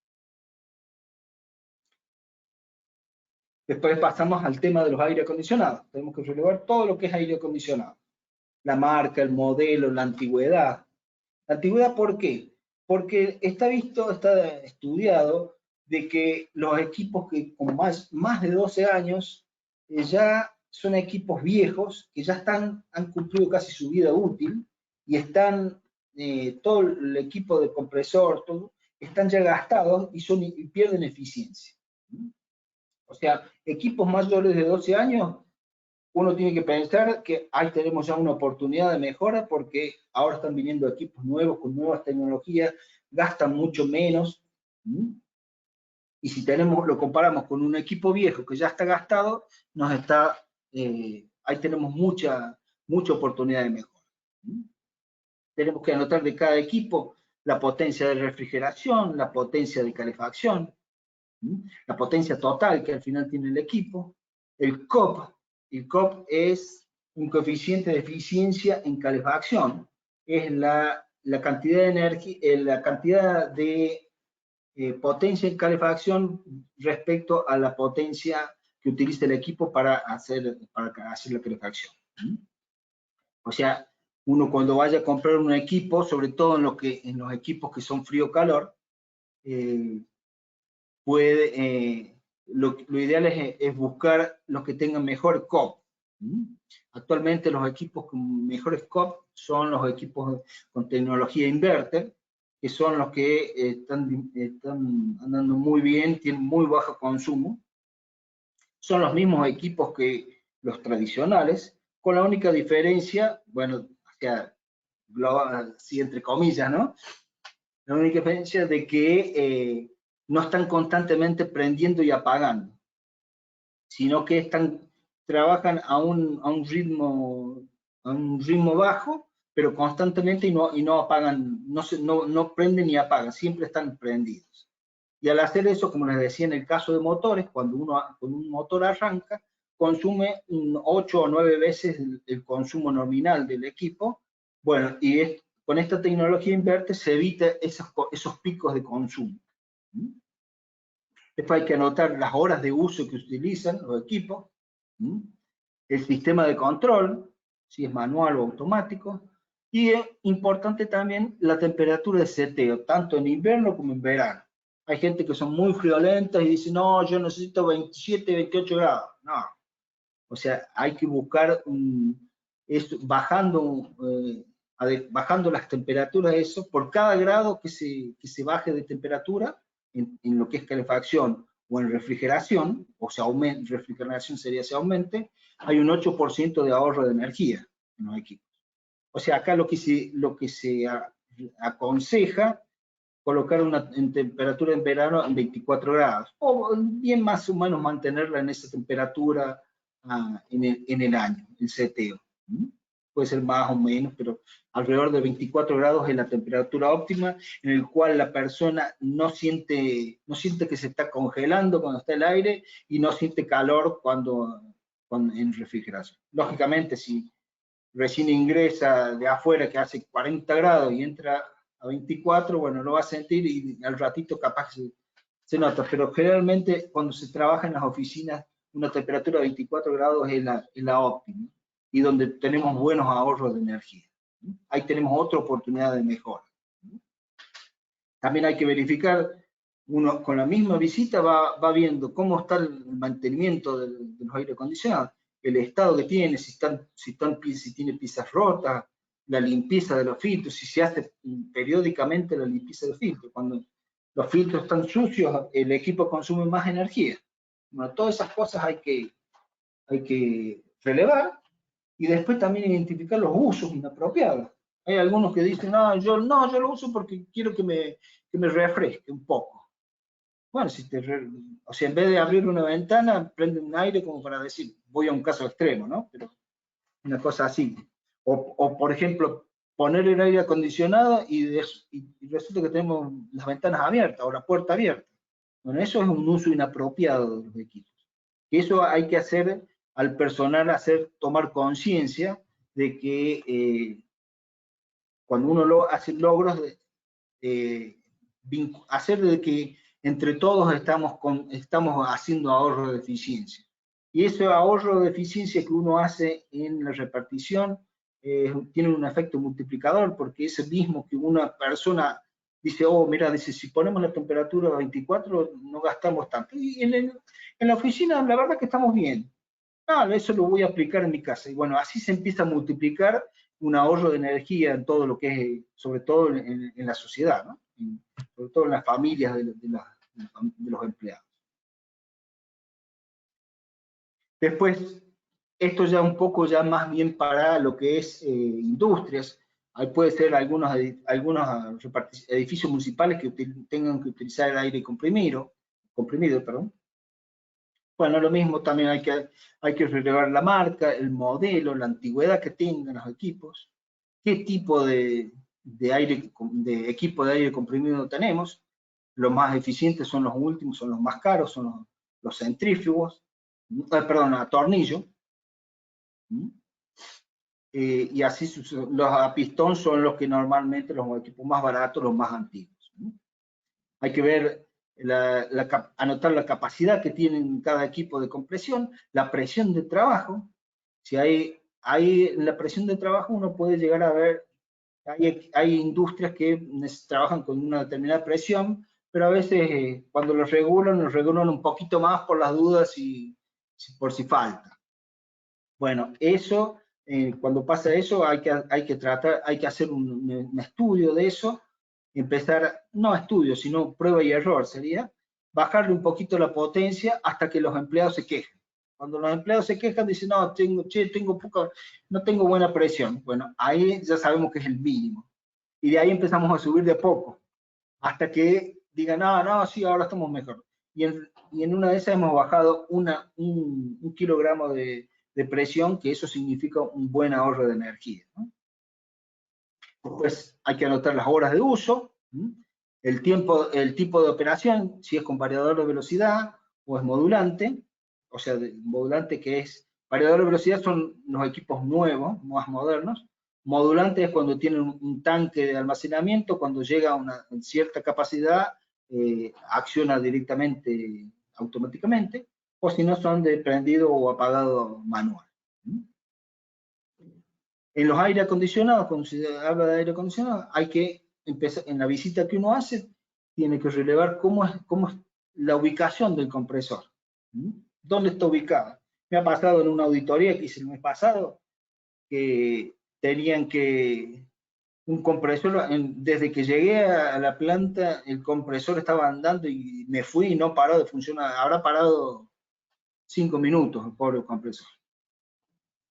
Después pasamos al tema de los aire acondicionados. Tenemos que relevar todo lo que es aire acondicionado. La marca, el modelo, la antigüedad. ¿La antigüedad por qué? Porque está estudiado de que los equipos que con más de 12 años ya son equipos viejos, que ya han cumplido casi su vida útil y están, todo el equipo de compresor, todo, están ya gastados y pierden eficiencia. O sea, equipos mayores de 12 años, uno tiene que pensar que ahí tenemos ya una oportunidad de mejora porque ahora están viniendo equipos nuevos con nuevas tecnologías, gastan mucho menos. Y si lo comparamos con un equipo viejo que ya está gastado, ahí tenemos mucha oportunidad de mejora. Tenemos que anotar de cada equipo la potencia de refrigeración, la potencia de calefacción, la potencia total que al final tiene el equipo, el COP. El COP es un coeficiente de eficiencia en calefacción, es la cantidad de energía, la cantidad de potencia en calefacción respecto a la potencia que utiliza el equipo para hacer la calefacción. O sea, uno cuando vaya a comprar un equipo, sobre todo en los equipos que son frío-calor, lo ideal es buscar los que tengan mejor COP. Actualmente los equipos con mejores COP son los equipos con tecnología inverter, que son los que están andando muy bien, tienen muy bajo consumo. Son los mismos equipos que los tradicionales, con la única diferencia, bueno, así entre comillas, ¿no? La única diferencia de que no están constantemente prendiendo y apagando, sino que trabajan a un ritmo bajo, pero constantemente y no apagan, no prenden ni apagan, siempre están prendidos. Y al hacer eso, como les decía en el caso de motores, cuando uno con un motor arranca, consume 8 o 9 veces el consumo nominal del equipo. Bueno, y con esta tecnología inverter se evita esos picos de consumo. Después hay que anotar las horas de uso que utilizan los equipos, el sistema de control, si es manual o automático, y es importante también la temperatura de seteo, tanto en invierno como en verano. Hay gente que son muy friolentas y dice, no, yo necesito 27, 28 grados. No. O sea, hay que buscar bajando las temperaturas, eso, por cada grado que se baje de temperatura, en lo que es calefacción o en refrigeración, o sea, refrigeración sería se aumente, hay un 8% de ahorro de energía en los equipos. O sea, acá lo que se aconseja, colocar en temperatura en verano en 24 grados, o bien más o menos mantenerla en esa temperatura en el año, el seteo. Puede ser más o menos, pero alrededor de 24 grados es la temperatura óptima, en el cual la persona no siente que se está congelando cuando está el aire y no siente calor cuando en refrigeración. Lógicamente, si recién ingresa de afuera que hace 40 grados y entra a 24, bueno, lo va a sentir y al ratito capaz se nota, pero generalmente cuando se trabaja en las oficinas, una temperatura de 24 grados es la óptima y donde tenemos buenos ahorros de energía. Ahí tenemos otra oportunidad de mejora. También hay que verificar, uno con la misma visita va viendo cómo está el mantenimiento de los aire acondicionados, el estado que tiene, si tiene piezas rotas, la limpieza de los filtros, si se hace periódicamente la limpieza de los filtros. Cuando los filtros están sucios, el equipo consume más energía. Bueno, todas esas cosas hay que relevar y después también identificar los usos inapropiados. Hay algunos que dicen, yo lo uso porque quiero que me refresque un poco. Bueno, o sea, en vez de abrir una ventana, prende un aire como para decir, voy a un caso extremo, ¿no? Pero una cosa así. O por ejemplo, poner el aire acondicionado y resulta que tenemos las ventanas abiertas o la puerta abierta. Bueno, eso es un uso inapropiado de los equipos. Y eso hay que al personal tomar conciencia de que cuando uno hace logros, hacer de que entre todos estamos haciendo ahorro de eficiencia. Y ese ahorro de eficiencia que uno hace en la repartición tiene un efecto multiplicador, porque ese mismo que una persona dice, oh, mira, dice, si ponemos la temperatura a 24 no gastamos tanto. Y en la oficina la verdad que estamos bien. Ah, eso lo voy a aplicar en mi casa. Y bueno, así se empieza a multiplicar un ahorro de energía en todo lo que es, sobre todo en la sociedad, ¿no? Sobre todo en las familias de los empleados. Después, esto ya un poco ya más bien para lo que es industrias. Ahí puede ser algunos edificios municipales que tengan que utilizar el aire comprimido, perdón. Bueno, lo mismo también hay que relevar la marca, el modelo, la antigüedad que tengan los equipos, qué tipo de equipo de aire comprimido tenemos. Los más eficientes son los últimos, son los más caros, son los centrífugos, perdón, a tornillo. Y así los a pistón son los que normalmente los equipos más baratos, los más antiguos. Hay que ver, anotar la capacidad que tienen cada equipo de compresión, la presión de trabajo. Si hay la presión de trabajo uno puede llegar a ver, hay industrias que trabajan con una determinada presión, pero a veces cuando los regulan un poquito más por las dudas y por si falta. Bueno, eso, cuando pasa eso hay que hacer un estudio de eso, empezar, no estudio, sino prueba y error sería, bajarle un poquito la potencia hasta que los empleados se quejen. Cuando los empleados se quejan, dicen, no, no tengo buena presión. Bueno, ahí ya sabemos que es el mínimo. Y de ahí empezamos a subir de a poco, hasta que digan, no, sí, ahora estamos mejor. Y en una de esas hemos bajado un kilogramo de presión, que eso significa un buen ahorro de energía, ¿no? Después hay que anotar las horas de uso, el tipo de operación, si es con variador de velocidad o es modulante, o sea, modulante que es, variador de velocidad son los equipos nuevos, más modernos, modulante es cuando tienen un tanque de almacenamiento, cuando llega a una cierta capacidad, acciona directamente, automáticamente, o si no son de prendido o apagado manual. En los aire acondicionados, cuando se habla de aire acondicionado, hay que empezar, en la visita que uno hace, tiene que relevar cómo es la ubicación del compresor. ¿Dónde está ubicado? Me ha pasado en una auditoría que hice el mes pasado, que tenían que, un compresor, desde que llegué a la planta, el compresor estaba andando y me fui y no paró de funcionar. Habrá parado 5 minutos el pobre compresor.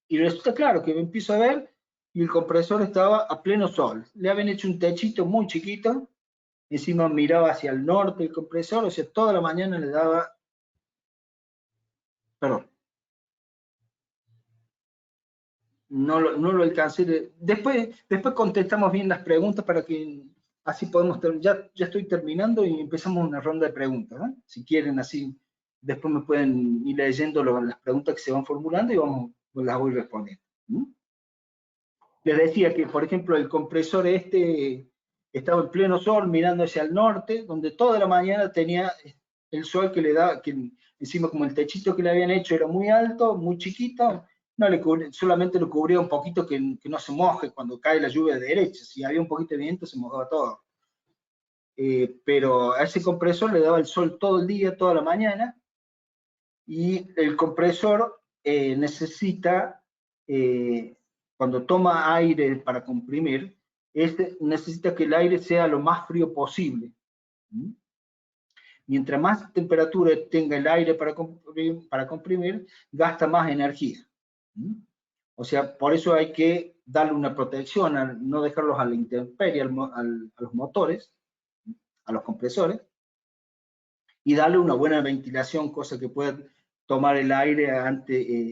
Y resulta claro que me empiezo a ver y el compresor estaba a pleno sol. Le habían hecho un techito muy chiquito, encima miraba hacia el norte el compresor, o sea, toda la mañana le daba... Perdón. No lo alcancé. Después contestamos bien las preguntas para que así podemos... Ya estoy terminando y empezamos una ronda de preguntas, ¿no? Si quieren así, después me pueden ir leyendo las preguntas que se van formulando y las voy respondiendo. Les decía que, por ejemplo, el compresor estaba en pleno sol mirando hacia el norte, donde toda la mañana tenía el sol que le da, que encima como el techito que le habían hecho era muy alto, muy chiquito, solamente lo cubría un poquito que no se moje cuando cae la lluvia de derecha. Si había un poquito de viento se mojaba todo. Pero a ese compresor le daba el sol todo el día, toda la mañana, y el compresor necesita... cuando toma aire para comprimir, necesita que el aire sea lo más frío posible. Mientras más temperatura tenga el aire para comprimir, gasta más energía. O sea, por eso hay que darle una protección, no dejarlos a la intemperie, a los motores, a los compresores, y darle una buena ventilación, cosa que pueda tomar el aire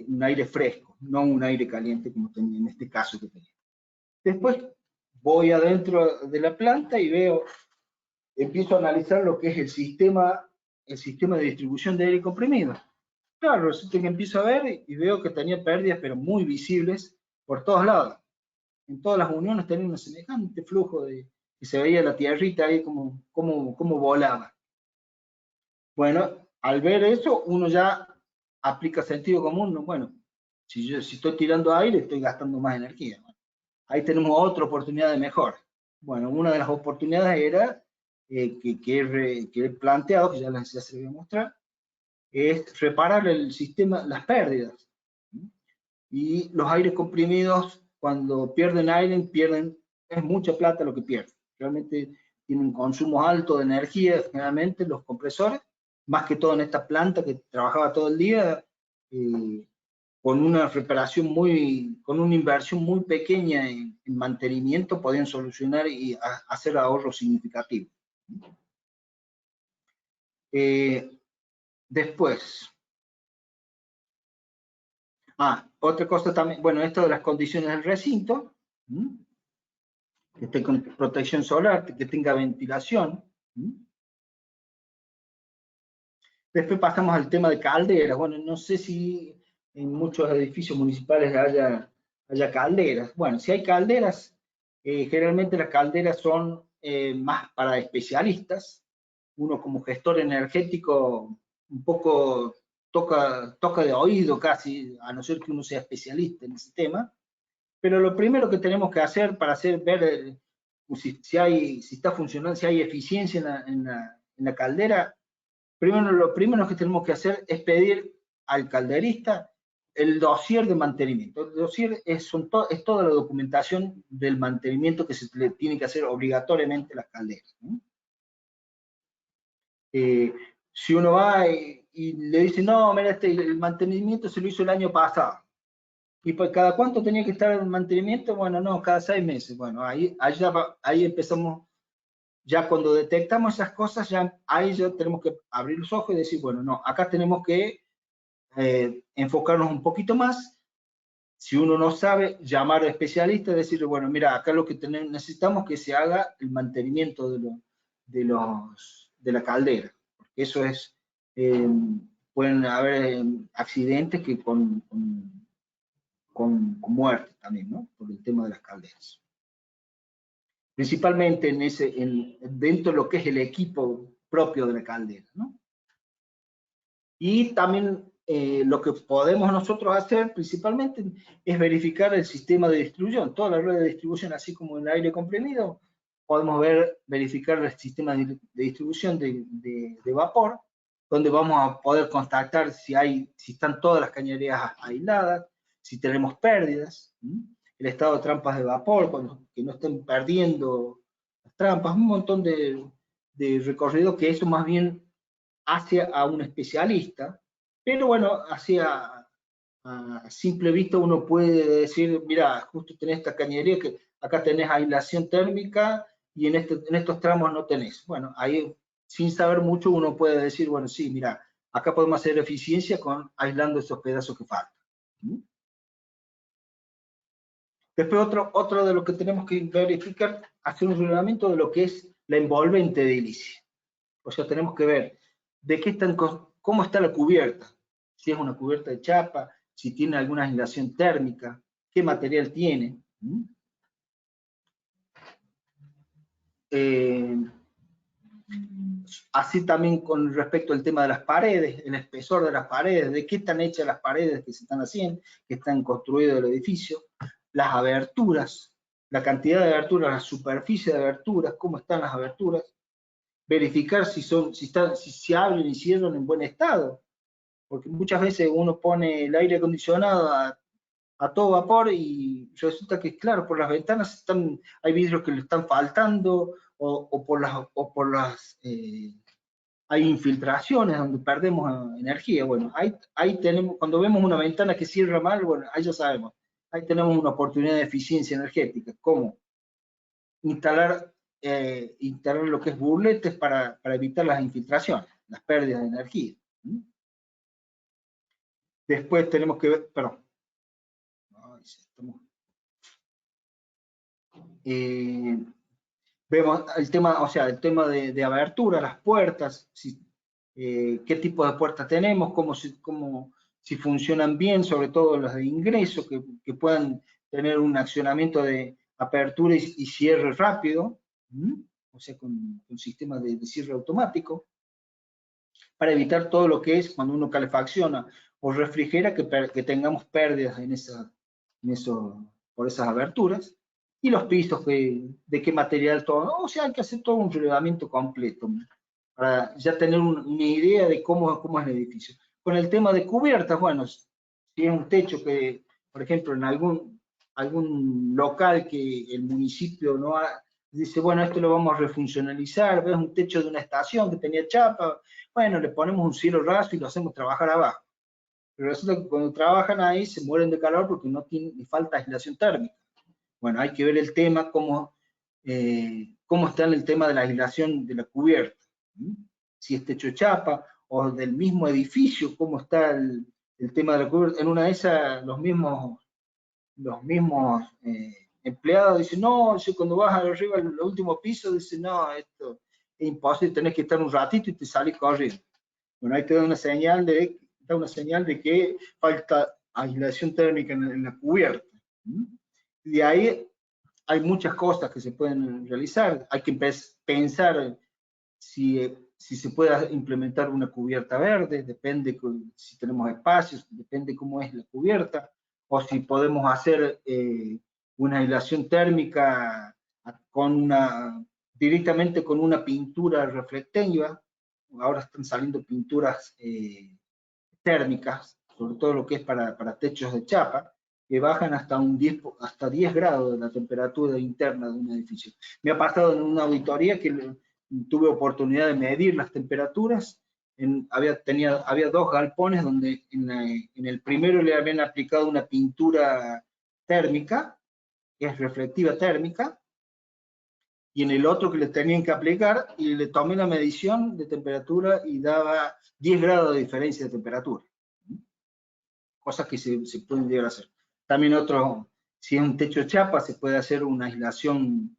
un aire fresco, no un aire caliente como en este caso que tenía. Después voy adentro de la planta y empiezo a analizar lo que es el sistema de distribución de aire comprimido. Claro, resulta que empiezo a ver y veo que tenía pérdidas, pero muy visibles por todos lados. En todas las uniones tenía un semejante flujo que se veía la tierrita ahí como volaba. Bueno, al ver eso, uno ya aplica sentido común. ¿No? Bueno, si estoy tirando aire, estoy gastando más energía. Bueno, ahí tenemos otra oportunidad de mejora. Bueno, una de las oportunidades era que he planteado, que ya se lo voy a mostrar, es reparar el sistema, las pérdidas. Y los aires comprimidos, cuando pierden aire, es mucha plata lo que pierden. Realmente tienen un consumo alto de energía, generalmente los compresores, más que todo en esta planta que trabajaba todo el día, con una reparación con una inversión muy pequeña en mantenimiento, podían solucionar y hacer ahorros significativos. Después, otra cosa también, bueno, esto de las condiciones del recinto, que esté con protección solar, que tenga ventilación. Después pasamos al tema de calderas. Bueno, no sé si en muchos edificios municipales haya calderas. Bueno, si hay calderas, generalmente las calderas son más para especialistas. Uno como gestor energético un poco toca de oído casi, a no ser que uno sea especialista en ese tema. Pero lo primero que tenemos que hacer para ver si está funcionando, si hay eficiencia en la caldera, lo primero que tenemos que hacer es pedir al calderista el dossier de mantenimiento. El dossier es toda la documentación del mantenimiento que se le tiene que hacer obligatoriamente a las calderas. Si uno va y le dice, no, mira, el mantenimiento se lo hizo el año pasado. ¿Y pues cada cuánto tenía que estar en mantenimiento? Bueno, no, cada 6 meses. Bueno, ahí empezamos, ya cuando detectamos esas cosas, ahí ya tenemos que abrir los ojos y decir, bueno, no, acá tenemos que enfocarnos un poquito más. Si uno no sabe, llamar a especialistas y decirle, bueno, mira, acá lo que necesitamos que se haga el mantenimiento de la caldera. Porque eso es, pueden haber accidentes que con muerte también, ¿no? Por el tema de las calderas. Principalmente dentro de lo que es el equipo propio de la caldera, ¿no? Y también lo que podemos nosotros hacer principalmente es verificar el sistema de distribución, toda la red de distribución, así como el aire comprimido, podemos verificar el sistema de distribución de vapor, donde vamos a poder constatar si están todas las cañerías aisladas, si tenemos pérdidas, el estado de trampas de vapor, que no estén perdiendo las trampas, un montón de recorrido que eso más bien hace a un especialista, pero bueno, a simple vista uno puede decir, mira, justo tenés esta cañería que acá tenés aislación térmica y en estos tramos no tenés. Bueno, ahí sin saber mucho uno puede decir, bueno, sí, mira, acá podemos hacer eficiencia aislando esos pedazos que faltan. Después otro de lo que tenemos que verificar, hacer un reglamento de lo que es la envolvente edilicia. O sea, tenemos que ver cómo está la cubierta, si es una cubierta de chapa, si tiene alguna aislación térmica, qué material tiene. Así también con respecto al tema de las paredes, el espesor de las paredes, de qué están hechas las paredes que se están haciendo, que están construidas el edificio, las aberturas, la cantidad de aberturas, la superficie de aberturas, cómo están las aberturas, verificar si se abren y cierran en buen estado, porque muchas veces uno pone el aire acondicionado a todo vapor y resulta que, claro, por las ventanas hay vidrios que le están faltando hay infiltraciones donde perdemos energía. Bueno, ahí tenemos, cuando vemos una ventana que cierra mal, bueno, ahí ya sabemos, ahí tenemos una oportunidad de eficiencia energética. ¿Cómo? Instalar lo que es burletes para evitar las infiltraciones, las pérdidas de energía. Después tenemos que ver, perdón. Vemos el tema, o sea, el tema de abertura, las puertas, si qué tipo de puertas tenemos, si funcionan bien, sobre todo las de ingreso, que puedan tener un accionamiento de apertura y cierre rápido, o sea, con sistemas de cierre automático, para evitar todo lo que es cuando uno calefacciona o refrigera, que tengamos pérdidas por esas aberturas. Y los pisos, de qué material todo, o sea, hay que hacer todo un relevamiento completo para ya tener una idea de cómo es el edificio. Con el tema de cubiertas, bueno, si es un techo que, por ejemplo, en algún local que el municipio no dice, bueno, esto lo vamos a refuncionalizar, ves un techo de una estación que tenía chapa, bueno, le ponemos un cielo raso y lo hacemos trabajar abajo. Pero resulta que cuando trabajan ahí se mueren de calor porque le falta aislación térmica. Bueno, hay que ver el tema, cómo está en el tema de la aislación de la cubierta. Si es techo de chapa o del mismo edificio, cómo está el tema de la cubierta. En una de esas, los mismos empleados dicen, no, cuando vas arriba al último piso, dicen, no, esto es imposible, tenés que estar un ratito y te salís corriendo. Bueno, ahí te da una señal de que falta aislación térmica en la cubierta. De ahí hay muchas cosas que se pueden realizar. Hay que pensar si se puede implementar una cubierta verde, depende si tenemos espacios, depende cómo es la cubierta, o si podemos hacer una aislación térmica directamente con una pintura reflectiva. Ahora están saliendo pinturas térmicas, sobre todo lo que es para techos de chapa, que bajan hasta 10 grados de la temperatura interna de un edificio. Me ha pasado en una auditoría que tuve oportunidad de medir las temperaturas. Había 2 galpones donde en el primero le habían aplicado una pintura térmica, que es reflectiva térmica, y en el otro que le tenían que aplicar, y le tomé la medición de temperatura y daba 10 grados de diferencia de temperatura. Cosas que se pueden llegar a hacer. También si es un techo de chapa, se puede hacer una aislación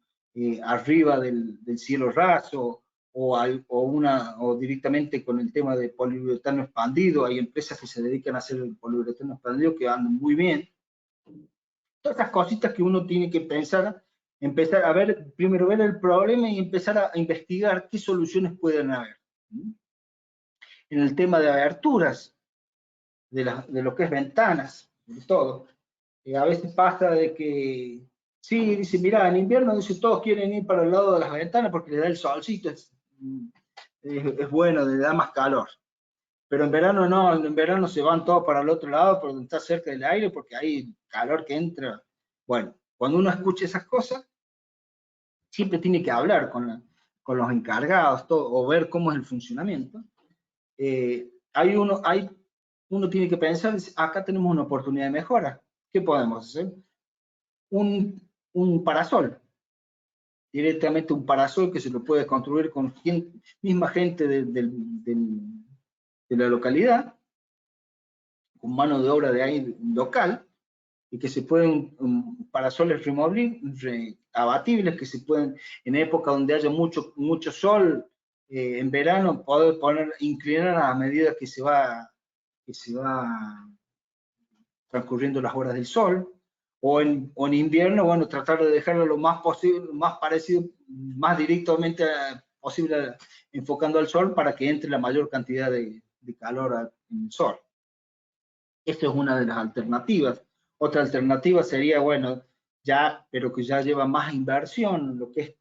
arriba del cielo raso, o directamente con el tema de poliuretano expandido. Hay empresas que se dedican a hacer el poliuretano expandido que andan muy bien. Todas esas cositas que uno tiene que empezar a ver, primero ver el problema y empezar a investigar qué soluciones pueden haber. En el tema de aberturas, de lo que es ventanas, de todo. A veces pasa de que, sí, dice, mira, en invierno dice, todos quieren ir para el lado de las ventanas porque les da el solcito, es bueno, les da más calor. Pero en verano no, en verano se van todos para el otro lado, por donde está cerca del aire, porque hay calor que entra. Bueno, cuando uno escucha esas cosas, siempre tiene que hablar con los encargados, o ver cómo es el funcionamiento. Uno tiene que pensar, acá tenemos una oportunidad de mejora. ¿Qué podemos hacer? Un parasol. Directamente un parasol que se lo puede construir con misma gente de la localidad, con mano de obra de ahí local, y que se pueden, parasoles abatibles, que se pueden, en época donde haya mucho sol, en verano, poder inclinar a medida que se va transcurriendo las horas del sol, o en invierno, bueno, tratar de dejarlo lo más posible, más parecido, más directamente posible, enfocando al sol para que entre la mayor cantidad de calor en el sol. Esto es una de las alternativas. Otra alternativa sería, bueno, pero que ya lleva más inversión, lo que es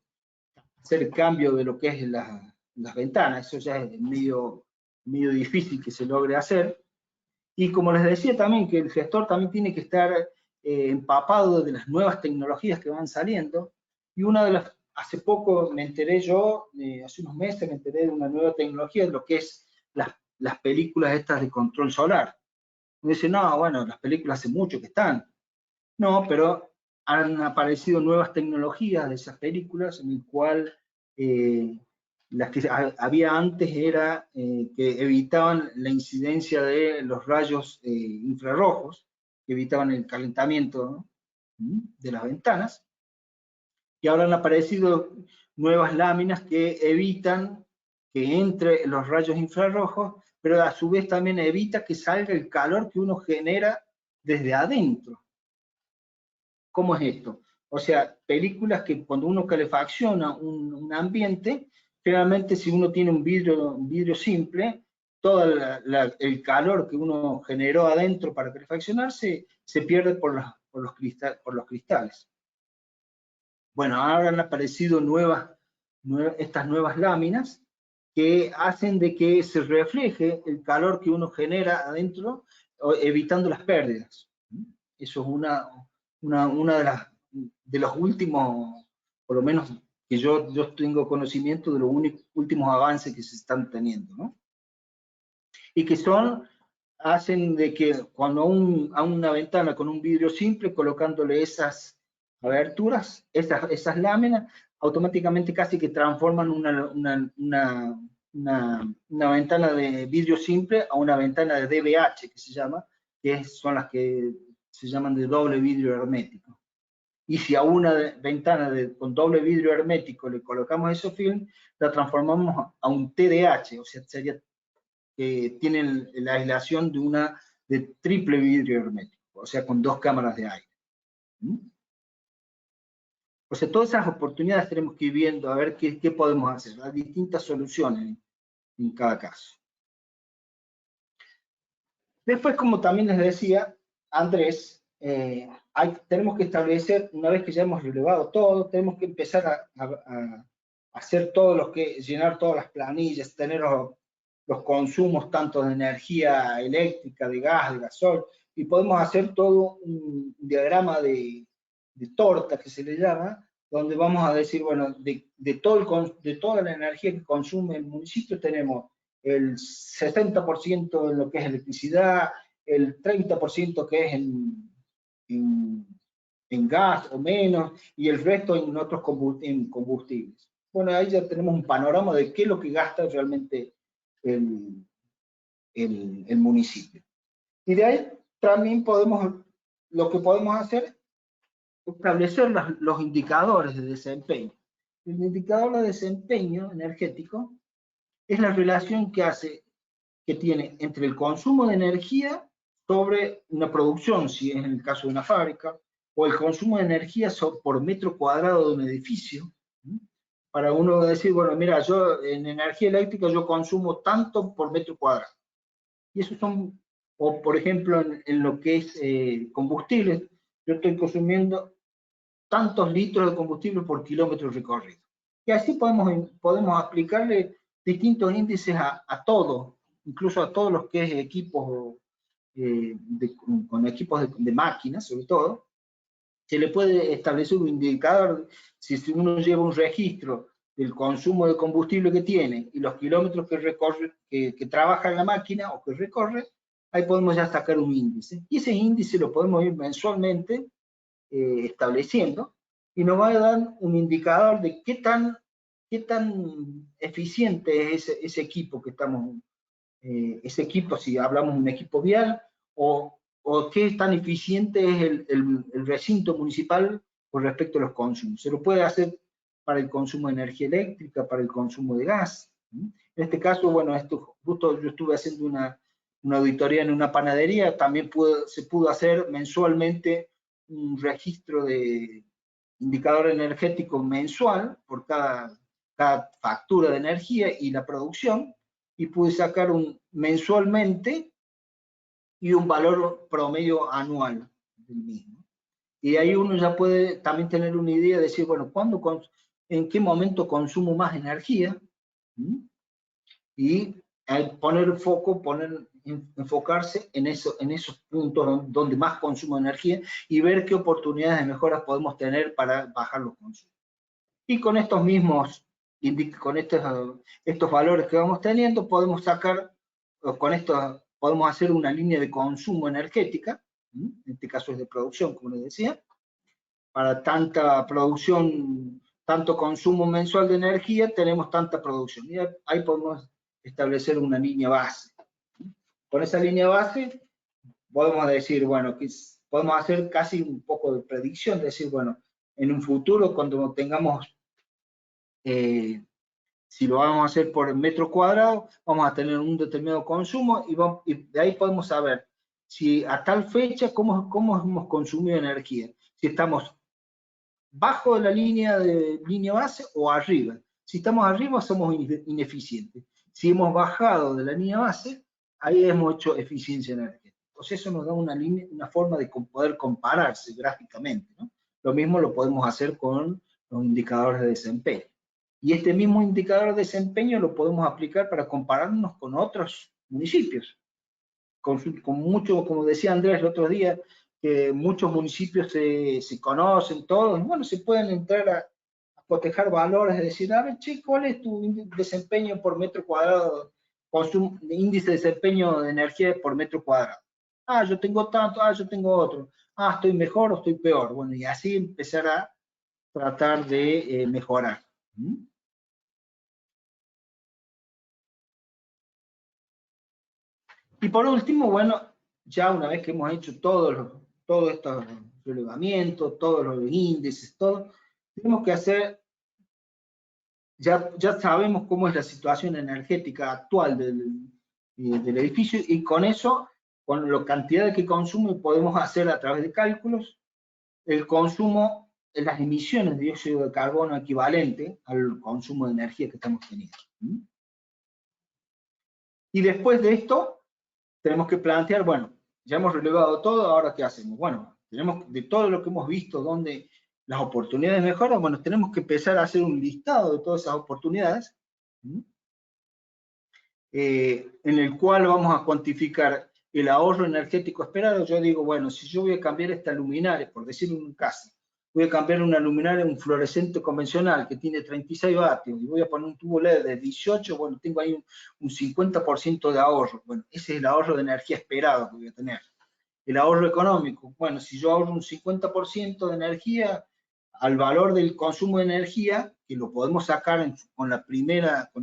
hacer el cambio de lo que es las ventanas. Eso ya es medio difícil que se logre hacer. Y como les decía también, que el gestor también tiene que estar empapado de las nuevas tecnologías que van saliendo. Y hace poco me enteré yo, hace unos meses me enteré de una nueva tecnología, de lo que es las películas estas de control solar. Me dice, no, bueno, las películas hace mucho que están. No, pero han aparecido nuevas tecnologías de esas películas, en el cual las que había antes era que evitaban la incidencia de los rayos infrarrojos, que evitaban el calentamiento, ¿no?, de las ventanas, y ahora han aparecido nuevas láminas que evitan que entre los rayos infrarrojos, pero a su vez también evita que salga el calor que uno genera desde adentro. ¿Cómo es esto? O sea, películas que cuando uno calefacciona un ambiente, generalmente si uno tiene un vidrio simple, todo el calor que uno generó adentro para calefaccionarse se pierde por los cristales. Bueno, ahora han aparecido estas nuevas láminas que hacen de que se refleje el calor que uno genera adentro, evitando las pérdidas. Eso es una de los últimos, por lo menos que yo tengo conocimiento de los últimos avances que se están teniendo, ¿no? Y que hacen de que cuando a una ventana con un vidrio simple, colocándole esas aberturas, esas láminas, automáticamente casi que transforman una ventana de vidrio simple a una ventana de DBH, que se llama, son las que se llaman de doble vidrio hermético. Y si a una ventana con doble vidrio hermético le colocamos esos film, la transformamos a un TDH, o sea, sería que tienen la aislación de triple vidrio hermético, o sea, con 2 cámaras de aire. O sea, todas esas oportunidades tenemos que ir viendo, a ver qué podemos hacer, las distintas soluciones en cada caso. Después, como también les decía Andrés, tenemos que establecer, una vez que ya hemos relevado todo, tenemos que empezar a hacer llenar todas las planillas, tener los consumos tanto de energía eléctrica, de gas, de gasol, y podemos hacer todo un diagrama de torta que se le llama, donde vamos a decir, bueno, de toda la energía que consume el municipio tenemos el 60% en lo que es electricidad, el 30% que es en gas o menos, y el resto en otros combustibles. Bueno, ahí ya tenemos un panorama de qué es lo que gasta realmente el municipio. Y de ahí también lo que podemos hacer es establecer los indicadores de desempeño. El indicador de desempeño energético es la relación que tiene entre el consumo de energía sobre una producción, si es en el caso de una fábrica, o el consumo de energía por metro cuadrado de un edificio, para uno decir, bueno, mira, yo en energía eléctrica yo consumo tanto por metro cuadrado. Y esos son, o por ejemplo, en lo que es combustible, yo estoy consumiendo tantos litros de combustible por kilómetro recorrido. Y así podemos aplicarle distintos índices a todo, incluso a todos los que es equipos, con equipos de máquinas, sobre todo. Se le puede establecer un indicador, si uno lleva un registro del consumo de combustible que tiene y los kilómetros que trabaja en la máquina o que recorre, ahí podemos ya sacar un índice. Y ese índice lo podemos ir mensualmente estableciendo, y nos va a dar un indicador de qué tan eficiente es ese equipo que estamos, ese equipo, si hablamos de un equipo vial, o qué tan eficiente es el recinto municipal con respecto a los consumos. Se lo puede hacer para el consumo de energía eléctrica, para el consumo de gas. En este caso, bueno, justo yo estuve haciendo una auditoría en una panadería, también se pudo hacer mensualmente un registro de indicador energético mensual por cada factura de energía y la producción, y pude sacar mensualmente y un valor promedio anual del mismo. Y ahí uno ya puede también tener una idea de decir, bueno, en qué momento consumo más energía, y poner el foco, enfocarse en esos puntos donde más consumo de energía y ver qué oportunidades de mejoras podemos tener para bajar los consumos. Y con estos estos valores que vamos teniendo, podemos podemos hacer una línea de consumo energética, en este caso es de producción, como les decía, para tanta producción, tanto consumo mensual de energía, tenemos tanta producción. Y ahí podemos establecer una línea base. Con esa línea base podemos decir, bueno, podemos hacer casi un poco de predicción, decir, bueno, en un futuro cuando tengamos Si lo vamos a hacer por metro cuadrado, vamos a tener un determinado consumo y de ahí podemos saber si a tal fecha cómo hemos consumido energía. Si estamos bajo de la línea base o arriba. Si estamos arriba somos ineficientes. Si hemos bajado de la línea base, ahí hemos hecho eficiencia energética. Entonces eso nos da una forma de poder compararse gráficamente, ¿no? Lo mismo lo podemos hacer con los indicadores de desempeño. Y este mismo indicador de desempeño lo podemos aplicar para compararnos con otros municipios. Con mucho, como decía Andrés el otro día, que muchos municipios se conocen todos, bueno, se pueden entrar a cotejar valores, es decir, a ver, che, ¿cuál es tu desempeño por metro cuadrado, índice de desempeño de energía por metro cuadrado? Ah, yo tengo tanto, ah, yo tengo otro, ah, estoy mejor o estoy peor. Bueno, y así empezar a tratar de mejorar. Y por último, bueno, ya una vez que hemos hecho todos estos relevamientos, todos los índices, todo, tenemos que hacer, ya sabemos cómo es la situación energética actual del edificio, y con eso, con la cantidad que consume, podemos hacer a través de cálculos el consumo, las emisiones de dióxido de carbono equivalente al consumo de energía que estamos teniendo. Y después de esto, tenemos que plantear, bueno, ya hemos relevado todo, ahora ¿qué hacemos? Bueno, tenemos de todo lo que hemos visto, donde las oportunidades mejoran, bueno, tenemos que empezar a hacer un listado de todas esas oportunidades, en el cual vamos a cuantificar el ahorro energético esperado. Yo digo, bueno, si yo voy a cambiar esta luminaria, por decirlo en un caso, voy a cambiar una luminaria, un fluorescente convencional que tiene 36 vatios, y voy a poner un tubo LED de 18, bueno, tengo ahí un 50% de ahorro. Bueno, ese es el ahorro de energía esperado que voy a tener. El ahorro económico, bueno, si yo ahorro un 50% de energía, al valor del consumo de energía, que lo podemos sacar con la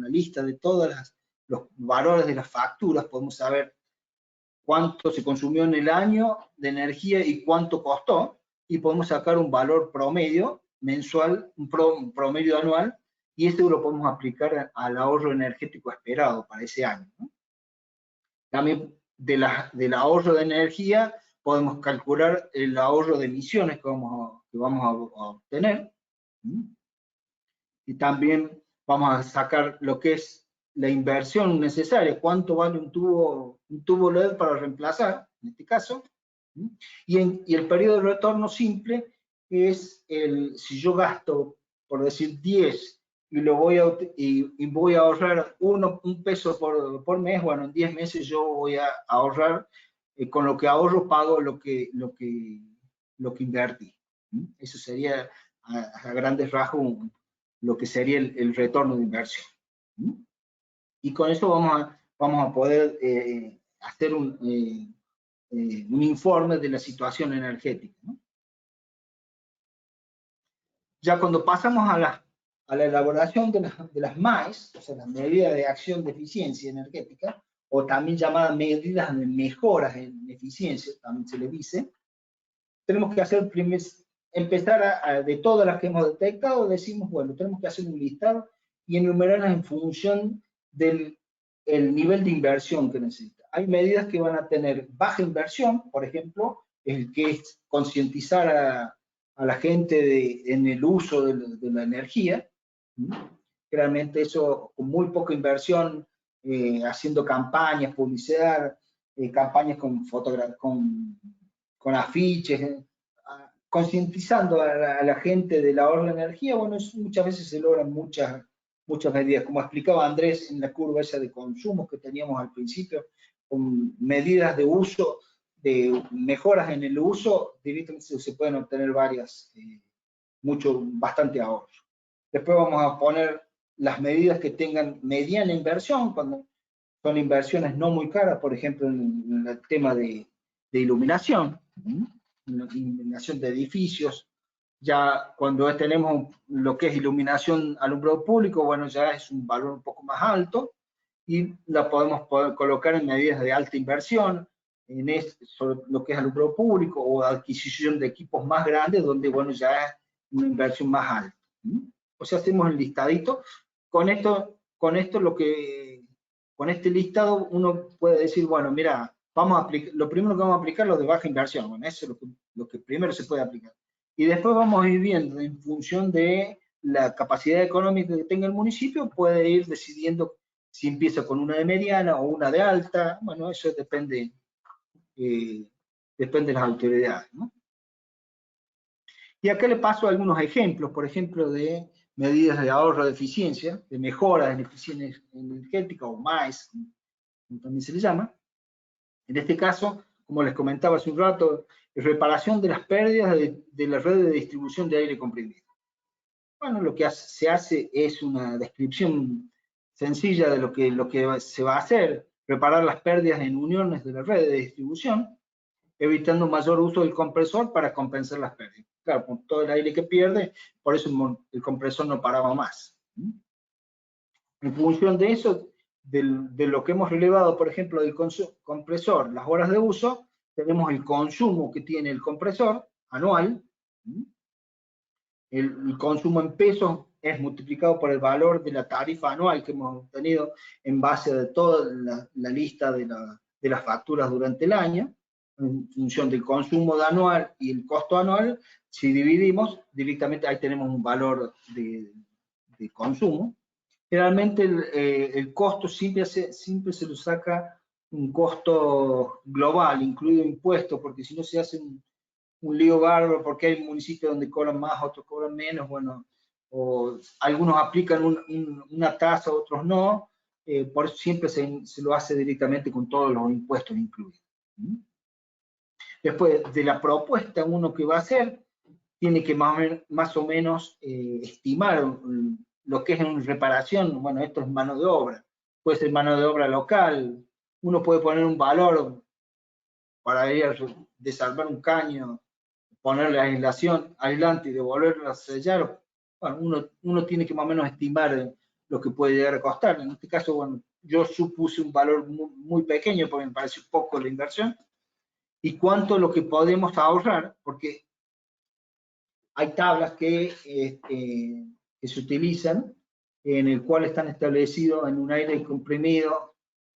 lista de todos los valores de las facturas, podemos saber cuánto se consumió en el año de energía y cuánto costó, y podemos sacar un valor promedio mensual, un promedio anual, y este lo podemos aplicar al ahorro energético esperado para ese año, ¿no? También del ahorro de energía podemos calcular el ahorro de emisiones que vamos a obtener, y también vamos a sacar lo que es la inversión necesaria, cuánto vale un tubo LED para reemplazar, en este caso, y el periodo de retorno simple es si yo gasto, por decir, 10 y voy a ahorrar un peso por mes, bueno, en 10 meses yo voy a ahorrar, con lo que ahorro pago lo que invertí. Eso sería a grandes rasgos lo que sería el retorno de inversión. Y con eso vamos a poder hacer un informe de la situación energética, ¿no? Ya cuando pasamos a la elaboración de las MAES, o sea, las medidas de acción de eficiencia energética, o también llamadas medidas de mejoras en eficiencia, también se le dice, tenemos que hacer empezar de todas las que hemos detectado, decimos, bueno, tenemos que hacer un listado y enumerarlas en función del nivel de inversión que necesita. Hay medidas que van a tener baja inversión, por ejemplo, el que es concientizar a la gente en el uso de la energía. Realmente eso con muy poca inversión, haciendo campañas, publicidad, campañas con afiches, concientizando a la gente del ahorro de energía. Bueno, muchas veces se logran muchas medidas, como explicaba Andrés en la curva esa de consumo que teníamos al principio, con medidas de uso, de mejoras en el uso, directamente se pueden obtener bastante ahorro. Después vamos a poner las medidas que tengan mediana inversión, cuando son inversiones no muy caras, por ejemplo, en el tema de iluminación, iluminación de edificios. Ya cuando tenemos lo que es iluminación alumbrado público, bueno, ya es un valor un poco más alto, y la podemos colocar en medidas de alta inversión, sobre lo que es alumbrado público, o adquisición de equipos más grandes, donde, bueno, ya es una inversión más alta. O sea, hacemos el listadito con esto con este listado uno puede decir, bueno, mira, vamos a aplicar, lo primero que vamos a aplicar es lo de baja inversión, bueno, eso es lo que primero se puede aplicar. Y después vamos a ir viendo, en función de la capacidad económica que tenga el municipio, puede ir decidiendo si empieza con una de mediana o una de alta, bueno, eso depende de las autoridades, ¿no? Y acá le paso algunos ejemplos, por ejemplo, de medidas de ahorro de eficiencia, de mejoras en eficiencia energética o MAES, como también se le llama. En este caso, como les comentaba hace un rato, reparación de las pérdidas de la red de distribución de aire comprimido. Bueno, lo que se hace es una descripción sencilla de lo que se va a hacer, reparar las pérdidas en uniones de la red de distribución, evitando un mayor uso del compresor para compensar las pérdidas. Claro, con todo el aire que pierde, por eso el compresor no paraba más. En función de eso, de lo que hemos relevado, por ejemplo, del compresor, las horas de uso, tenemos el consumo que tiene el compresor anual. El consumo en pesos es multiplicado por el valor de la tarifa anual que hemos obtenido en base a toda la lista de las facturas durante el año. En función del consumo de anual y el costo anual, si dividimos, directamente ahí tenemos un valor de consumo. Generalmente el costo siempre se lo saca un costo global, incluido impuestos, porque si no se hace un lío bárbaro, porque hay municipios donde cobran más, otros cobran menos, bueno, o algunos aplican una tasa, otros no, por eso siempre se lo hace directamente con todos los impuestos incluidos. Después de la propuesta, uno que va a hacer, tiene que más o menos estimar lo que es en reparación. Bueno, esto es mano de obra, puede ser mano de obra local, uno puede poner un valor para ir a desarmar un caño, ponerle aislante y devolverlo a sellar. Bueno, uno tiene que más o menos estimar lo que puede llegar a costar. En este caso, bueno, yo supuse un valor muy pequeño porque me pareció poco la inversión, y cuánto lo que podemos ahorrar, porque hay tablas que se utilizan, en el cual están establecidos en un aire comprimido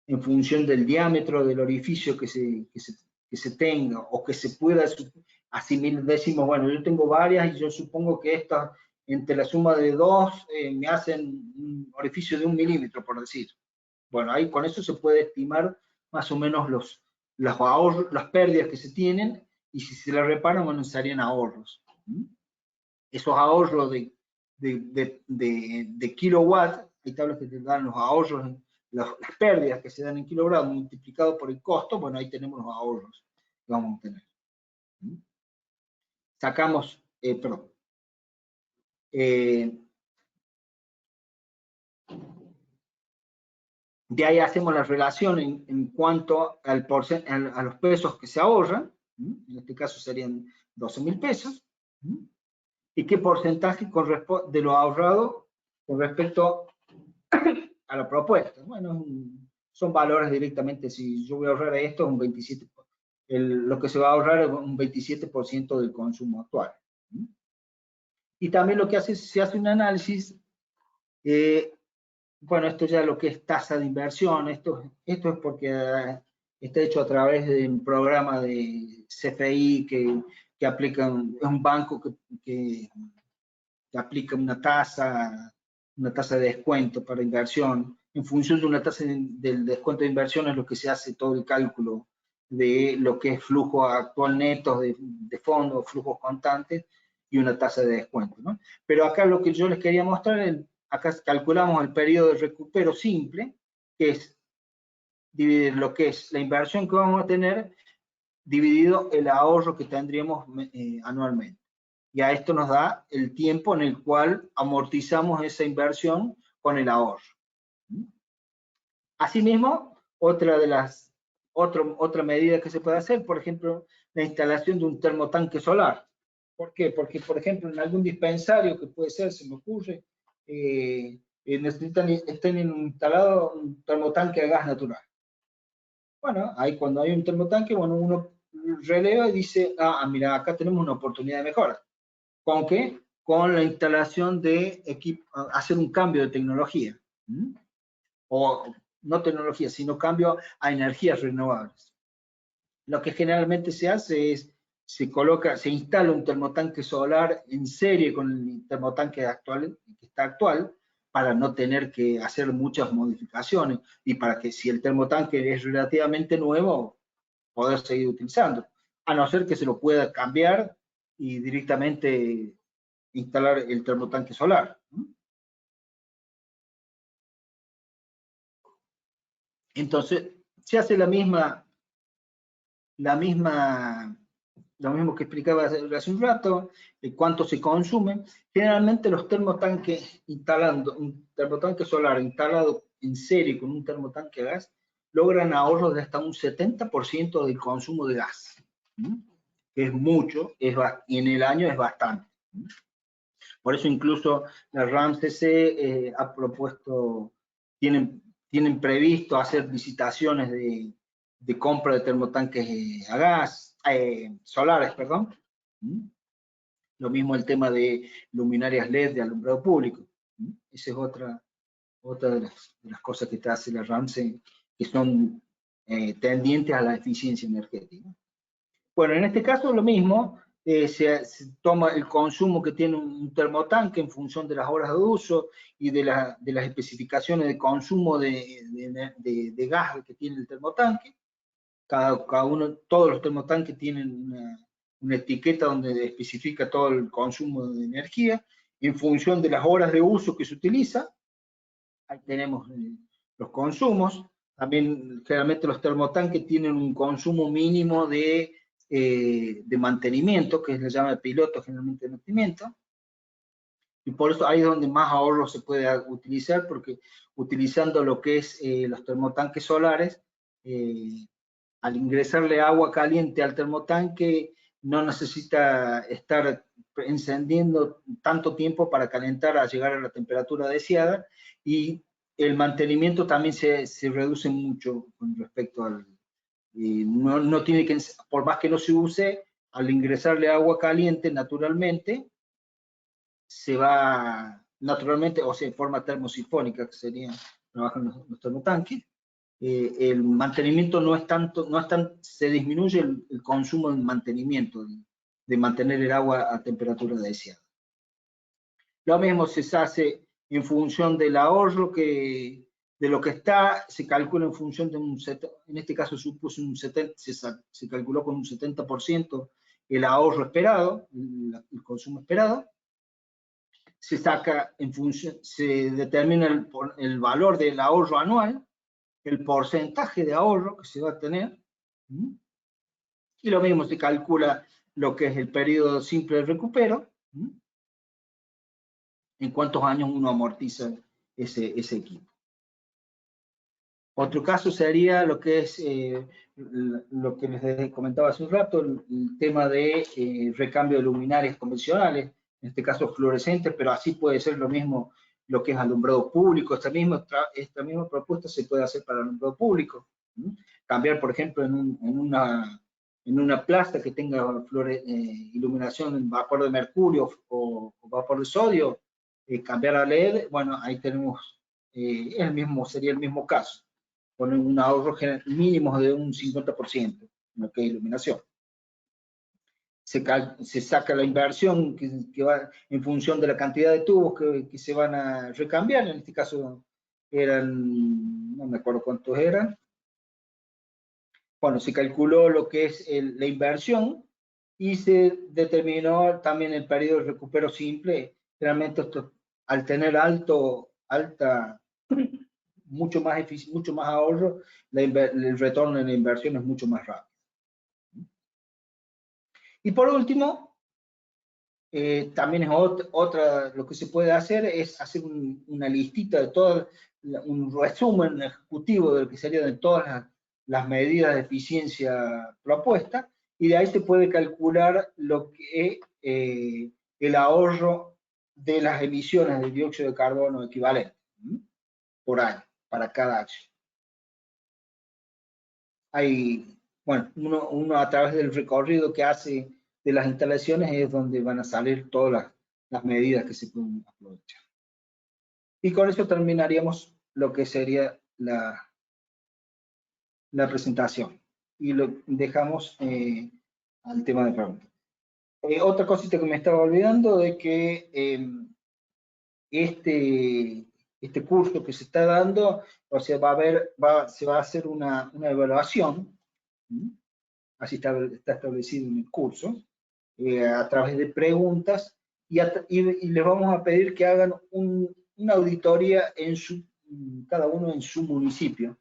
en función del diámetro del orificio que se tenga o que se pueda asimilar. Decimos, bueno, yo tengo varias y yo supongo que estas, entre la suma de dos, me hacen un orificio de 1 milímetro, por decir. Bueno, ahí con eso se puede estimar más o menos los ahorros, las pérdidas que se tienen, y si se las reparan, bueno, serían ahorros. Esos ahorros de kilowatt, hay tablas que te dan los ahorros, las pérdidas que se dan en kilogramos multiplicado por el costo, bueno, ahí tenemos los ahorros que vamos a tener. Sacamos, perdón. De ahí hacemos la relación en cuanto a los pesos que se ahorran, en este caso serían 12.000 pesos, y qué porcentaje de lo ahorrado con respecto a la propuesta. Bueno, son valores directamente, si yo voy a ahorrar esto, un 27%, lo que se va a ahorrar es un 27% del consumo actual. Y también lo que se hace un análisis, bueno, esto ya lo que es tasa de inversión, esto es porque está hecho a través de un programa de CFI que aplica, es un banco que aplica una tasa de descuento para inversión. En función de una tasa del descuento de inversión es lo que se hace todo el cálculo de lo que es flujo actual netos de fondos, flujos constantes y una tasa de descuento, ¿no? Pero acá lo que yo les quería mostrar, acá calculamos el periodo de recupero simple, que es dividir lo que es la inversión que vamos a tener dividido el ahorro que tendríamos anualmente. Y a esto nos da el tiempo en el cual amortizamos esa inversión con el ahorro. Asimismo, otra medida que se puede hacer, por ejemplo, la instalación de un termotanque solar. ¿Por qué? Porque, por ejemplo, en algún dispensario que puede ser, se me ocurre, estén instalado un termotanque a gas natural. Bueno, ahí cuando hay un termotanque, bueno, uno releva y dice, mira, acá tenemos una oportunidad de mejora. ¿Con qué? con la instalación de equipo, hacer un cambio de tecnología. O no tecnología, sino cambio a energías renovables. Lo que generalmente se hace es, se instala un termotanque solar en serie con el termotanque actual, que está actual, para no tener que hacer muchas modificaciones y para que si el termotanque es relativamente nuevo, poder seguir utilizando, a no ser que se lo pueda cambiar y directamente instalar el termotanque solar. Entonces, se hace lo mismo que explicaba hace un rato, de cuánto se consume. Generalmente los termotanques un termotanque solar instalado en serie con un termotanque a gas, logran ahorros de hasta un 70% del consumo de gas, que es mucho, y en el año es bastante. Por eso incluso la RAMCC ha propuesto, tienen previsto hacer visitaciones de compra de termotanques a gas, solares, perdón. Lo mismo el tema de luminarias LED de alumbrado público. Esa es otra de las cosas que te hace la RAMCC, que son tendientes a la eficiencia energética. Bueno, en este caso lo mismo, se toma el consumo que tiene un termotanque en función de las horas de uso y de las especificaciones de consumo de gas que tiene el termotanque. Todos los termotanques tienen una etiqueta donde especifica todo el consumo de energía en función de las horas de uso que se utiliza. Ahí tenemos los consumos. También generalmente los termotanques tienen un consumo mínimo de mantenimiento, que se llama piloto generalmente de mantenimiento, y por eso ahí es donde más ahorro se puede utilizar, porque utilizando lo que es los termotanques solares, al ingresarle agua caliente al termotanque, no necesita estar encendiendo tanto tiempo para calentar a llegar a la temperatura deseada, y el mantenimiento también se reduce mucho con respecto al, no tiene que, por más que no se use, al ingresarle agua caliente naturalmente, se va naturalmente, o sea, en forma termosifónica, que sería, trabajan los termotanques, el mantenimiento no es tanto, se disminuye el consumo de mantenimiento, de mantener el agua a temperatura deseada. Lo mismo se hace en función del ahorro de lo que está, se calcula en función de en este caso supuso se calculó con un 70% el ahorro esperado, el consumo esperado. Se saca en función, se determina el valor del ahorro anual, el porcentaje de ahorro que se va a tener, y lo mismo se calcula lo que es el periodo simple de recupero, en cuántos años uno amortiza ese equipo. Otro caso sería lo que es lo que les comentaba hace un rato, el tema de recambio de luminarias convencionales, en este caso fluorescentes, pero así puede ser lo mismo lo que es alumbrado público. Esta misma propuesta se puede hacer para alumbrado público. Cambiar, por ejemplo, en una plaza que tenga iluminación en vapor de mercurio o vapor de sodio, cambiar a LED, bueno, ahí tenemos, sería el mismo caso, con un ahorro mínimo de un 50% en lo que es iluminación. Se saca la inversión que va en función de la cantidad de tubos que se van a recambiar. En este caso eran, no me acuerdo cuántos eran. Bueno, se calculó lo que es la inversión y se determinó también el periodo de recupero simple. Realmente esto, al tener mucho más ahorro, el retorno en la inversión es mucho más rápido. Y por último, también es lo que se puede hacer es hacer una listita de todo, un resumen ejecutivo de lo que sería de todas las medidas de eficiencia propuestas, y de ahí se puede calcular lo que el ahorro de las emisiones de dióxido de carbono equivalente por año, para cada acción. Bueno, uno a través del recorrido que hace de las instalaciones es donde van a salir todas las medidas que se pueden aprovechar. Y con eso terminaríamos lo que sería la presentación. Y lo dejamos al tema de preguntas. Otra cosita que me estaba olvidando de que este curso que se está dando, o sea, se va a hacer una evaluación, así está establecido en el curso, a través de preguntas, y les vamos a pedir que hagan una auditoría cada uno en su municipio,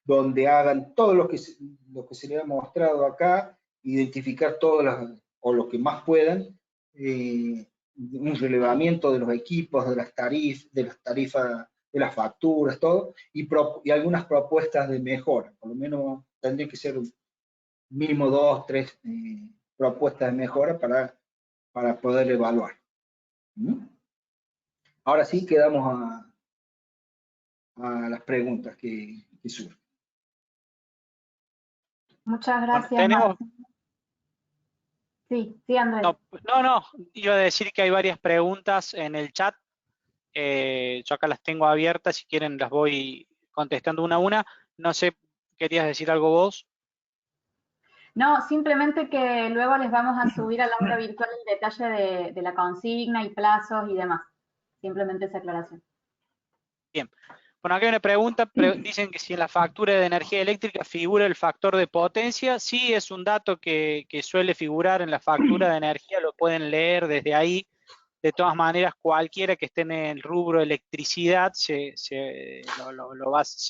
donde hagan todo lo que se les ha mostrado acá, identificar o lo que más puedan, un relevamiento de los equipos, de las tarifas, de las facturas, todo, y algunas propuestas de mejora. Por lo menos tendría que ser mínimo 2, 3 propuestas de mejora para poder evaluar. Ahora sí quedamos a las preguntas que surgen. Muchas gracias, Bueno, tenemos, Marcelo. Sí, Andrés. no, iba a decir que hay varias preguntas en el chat. Yo acá las tengo abiertas, si quieren las voy contestando una a una. No sé, ¿querías decir algo vos? No, simplemente que luego les vamos a subir al aula virtual el detalle de la consigna y plazos y demás. Simplemente esa aclaración. Bien. Bueno, acá hay una pregunta, dicen que si en la factura de energía eléctrica figura el factor de potencia. Sí, es un dato que suele figurar en la factura de energía, lo pueden leer desde ahí. De todas maneras, cualquiera que esté en el rubro electricidad se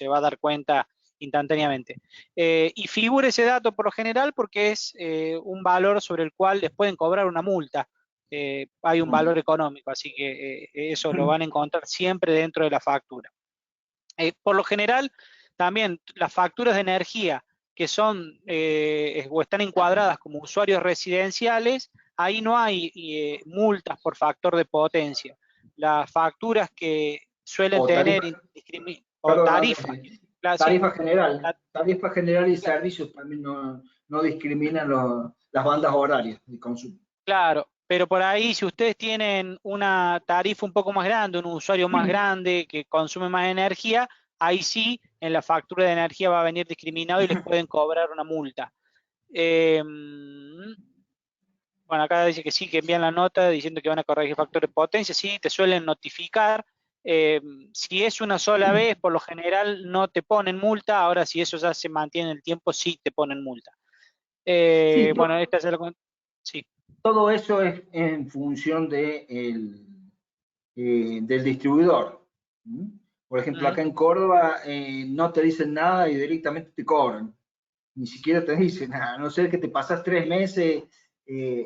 va a dar cuenta instantáneamente. Y figura ese dato por lo general porque es un valor sobre el cual les pueden cobrar una multa. Hay un valor económico, así que eso lo van a encontrar siempre dentro de la factura. Por lo general, también las facturas de energía que son o están encuadradas como usuarios residenciales, ahí no hay multas por factor de potencia. Las facturas que suelen tener tarifa general y servicios también no discriminan las bandas horarias de consumo. Claro, pero por ahí si ustedes tienen una tarifa un poco más grande, un usuario más grande que consume más energía, ahí sí en la factura de energía va a venir discriminado y les pueden cobrar una multa. Bueno, acá dice que sí, que envían la nota diciendo que van a corregir factor de potencia, sí, te suelen notificar. Si es una sola vez, por lo general no te ponen multa, ahora si eso ya se mantiene en el tiempo, sí te ponen multa. Sí, bueno, esta es la... Sí. Todo eso es en función del distribuidor. Por ejemplo, acá en Córdoba no te dicen nada y directamente te cobran. Ni siquiera te dicen nada, a no ser que te pasas 3 meses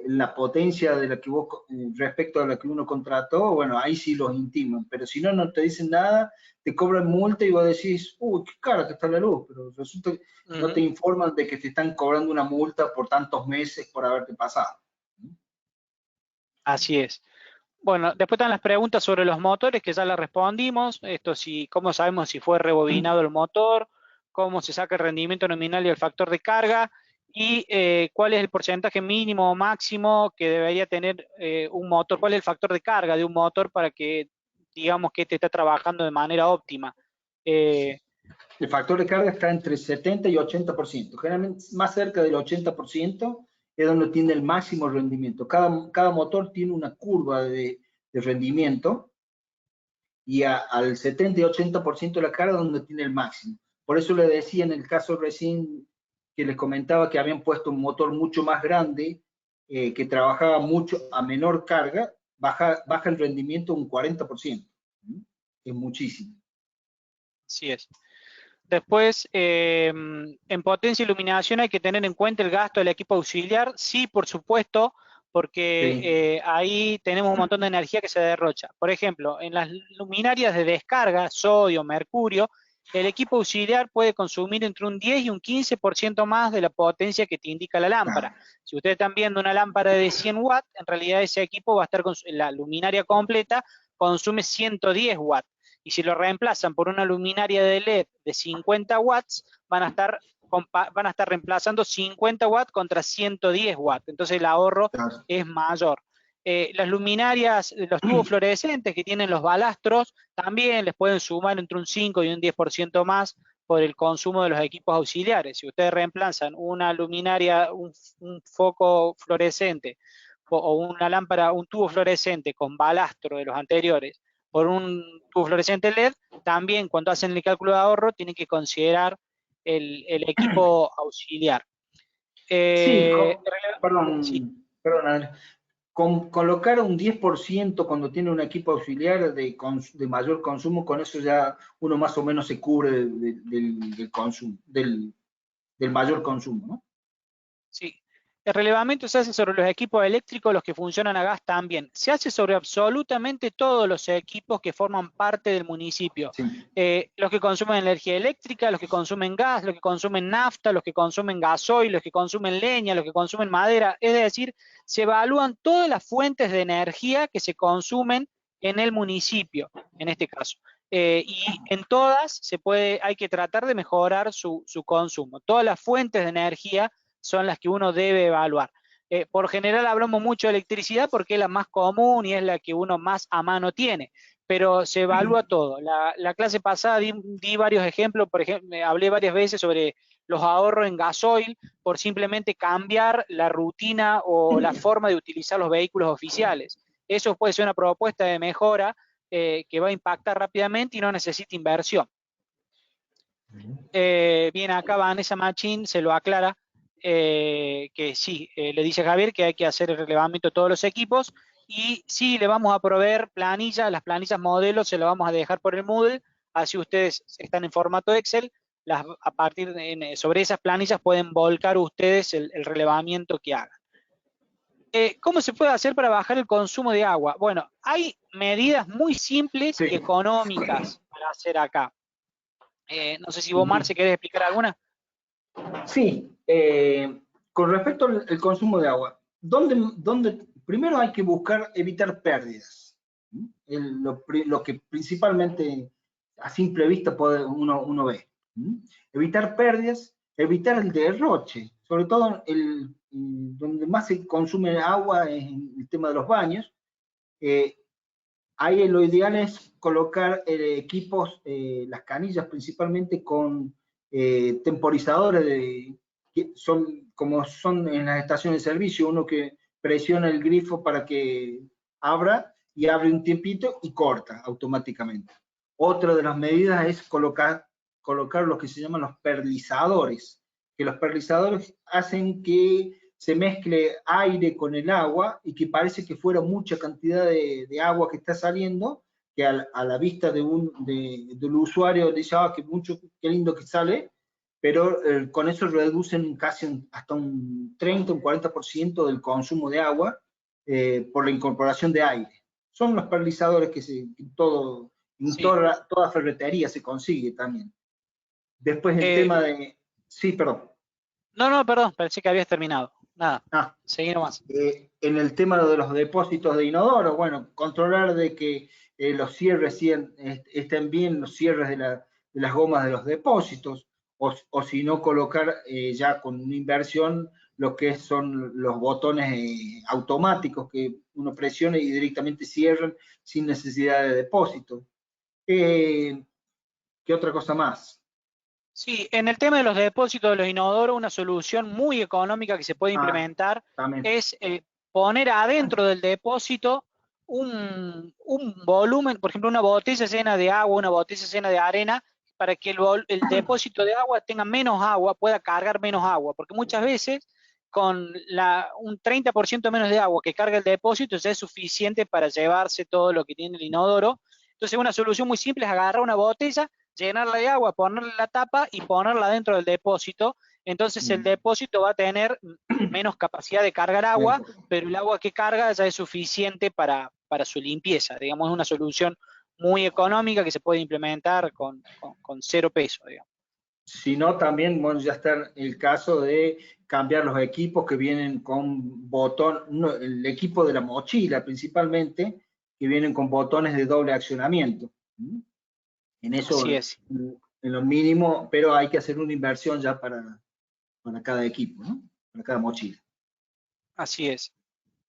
la potencia de la que vos, respecto a la que uno contrató, bueno, ahí sí los intiman, pero si no, no te dicen nada, te cobran multa y vos decís, uy, qué cara que está la luz, pero resulta que no te informan de que te están cobrando una multa por tantos meses por haberte pasado. Así es. Bueno, después están las preguntas sobre los motores, que ya las respondimos. Esto sí, cómo sabemos si fue rebobinado el motor, cómo se saca el rendimiento nominal y el factor de carga, y cuál es el porcentaje mínimo o máximo que debería tener un motor, cuál es el factor de carga de un motor para que digamos que este está trabajando de manera óptima. El factor de carga está entre 70 y 80%, generalmente más cerca del 80%. Es donde tiene el máximo rendimiento. Cada motor tiene una curva de rendimiento y al 70 y 80% de la carga es donde tiene el máximo. Por eso le decía en el caso recién que les comentaba que habían puesto un motor mucho más grande, que trabajaba mucho a menor carga, baja el rendimiento un 40%. Es muchísimo. Así es. Después, en potencia y iluminación hay que tener en cuenta el gasto del equipo auxiliar. Sí, por supuesto, porque ahí tenemos un montón de energía que se derrocha. Por ejemplo, en las luminarias de descarga, sodio, mercurio, el equipo auxiliar puede consumir entre un 10 y un 15% más de la potencia que te indica la lámpara. Si ustedes están viendo una lámpara de 100 watts, en realidad ese equipo va a estar con la luminaria completa, consume 110 watts. Y si lo reemplazan por una luminaria de LED de 50 watts, van a estar reemplazando 50 watts contra 110 watts. Entonces el ahorro es mayor. Las luminarias, los tubos fluorescentes que tienen los balastros, también les pueden sumar entre un 5 y un 10% más por el consumo de los equipos auxiliares. Si ustedes reemplazan una luminaria, un foco fluorescente o una lámpara, un tubo fluorescente con balastro de los anteriores por un tubo fluorescente LED, también cuando hacen el cálculo de ahorro tienen que considerar el equipo auxiliar. Sí, perdón, sí. Andrés. Con colocar un 10% cuando tiene un equipo auxiliar de mayor consumo, con eso ya uno más o menos se cubre del consumo, del mayor consumo, ¿no? Sí. El relevamiento se hace sobre los equipos eléctricos, los que funcionan a gas también. Se hace sobre absolutamente todos los equipos que forman parte del municipio. Sí. Los que consumen energía eléctrica, los que consumen gas, los que consumen nafta, los que consumen gasoil, los que consumen leña, los que consumen madera. Es decir, se evalúan todas las fuentes de energía que se consumen en el municipio, en este caso. Y en todas hay que tratar de mejorar su consumo. Todas las fuentes de energía son las que uno debe evaluar. Por general hablamos mucho de electricidad porque es la más común y es la que uno más a mano tiene, pero se evalúa todo. La clase pasada di varios ejemplos, por ejemplo, hablé varias veces sobre los ahorros en gasoil por simplemente cambiar la rutina o la forma de utilizar los vehículos oficiales. Eso puede ser una propuesta de mejora que va a impactar rápidamente y no necesita inversión. Bien, acá Vanessa Machín se lo aclara. Que sí, le dice a Javier que hay que hacer el relevamiento de todos los equipos y sí, le vamos a proveer planillas, las planillas modelos se las vamos a dejar por el Moodle, así ustedes están en formato Excel, sobre esas planillas pueden volcar ustedes el relevamiento que hagan. ¿Cómo se puede hacer para bajar el consumo de agua? Bueno, hay medidas muy simples y económicas para hacer acá. No sé si vos, Marce, querés explicar alguna. Sí, con respecto al consumo de agua, primero hay que buscar evitar pérdidas. Lo que principalmente a simple vista uno ve. Evitar pérdidas, evitar el derroche, sobre todo donde más se consume agua es en el tema de los baños. Ahí lo ideal es colocar equipos, las canillas principalmente con temporizadores que como son en las estaciones de servicio, uno que presiona el grifo para que abra y abre un tiempito y corta automáticamente. Otra de las medidas es colocar lo que se llaman los perlizadores, que los perlizadores hacen que se mezcle aire con el agua y que parece que fuera mucha cantidad de agua que está saliendo, que a la vista del usuario dice, qué lindo que sale, pero con eso reducen casi hasta un 30, un 40% del consumo de agua por la incorporación de aire. Son los perlizadores que en toda ferretería se consigue también. Después el tema de... Sí, perdón. No, perdón, pensé que habías terminado. Nada, seguí nomás. En el tema de los depósitos de inodoro, bueno, controlar de que los cierres estén bien, los cierres de las gomas de los depósitos, o si no, colocar ya con una inversión lo que son los botones automáticos que uno presiona y directamente cierran sin necesidad de depósito. ¿Qué otra cosa más? Sí, en el tema de los depósitos de los inodoros, una solución muy económica que se puede implementar es poner adentro del depósito un volumen, por ejemplo, una botella llena de agua, una botella llena de arena, para que el depósito de agua tenga menos agua, pueda cargar menos agua, porque muchas veces con un 30% menos de agua que carga el depósito ya es suficiente para llevarse todo lo que tiene el inodoro. Entonces una solución muy simple es agarrar una botella, llenarla de agua, ponerle la tapa y ponerla dentro del depósito. Entonces el depósito va a tener menos capacidad de cargar agua, pero el agua que carga ya es suficiente para su limpieza. Digamos, es una solución muy económica que se puede implementar con 0 pesos, digamos. Si no, también, bueno, ya está el caso de cambiar los equipos que vienen con botón, el equipo de la mochila principalmente, que vienen con botones de doble accionamiento. En eso, así es. En lo mínimo, pero hay que hacer una inversión ya para cada equipo, ¿no? Para cada mochila. Así es.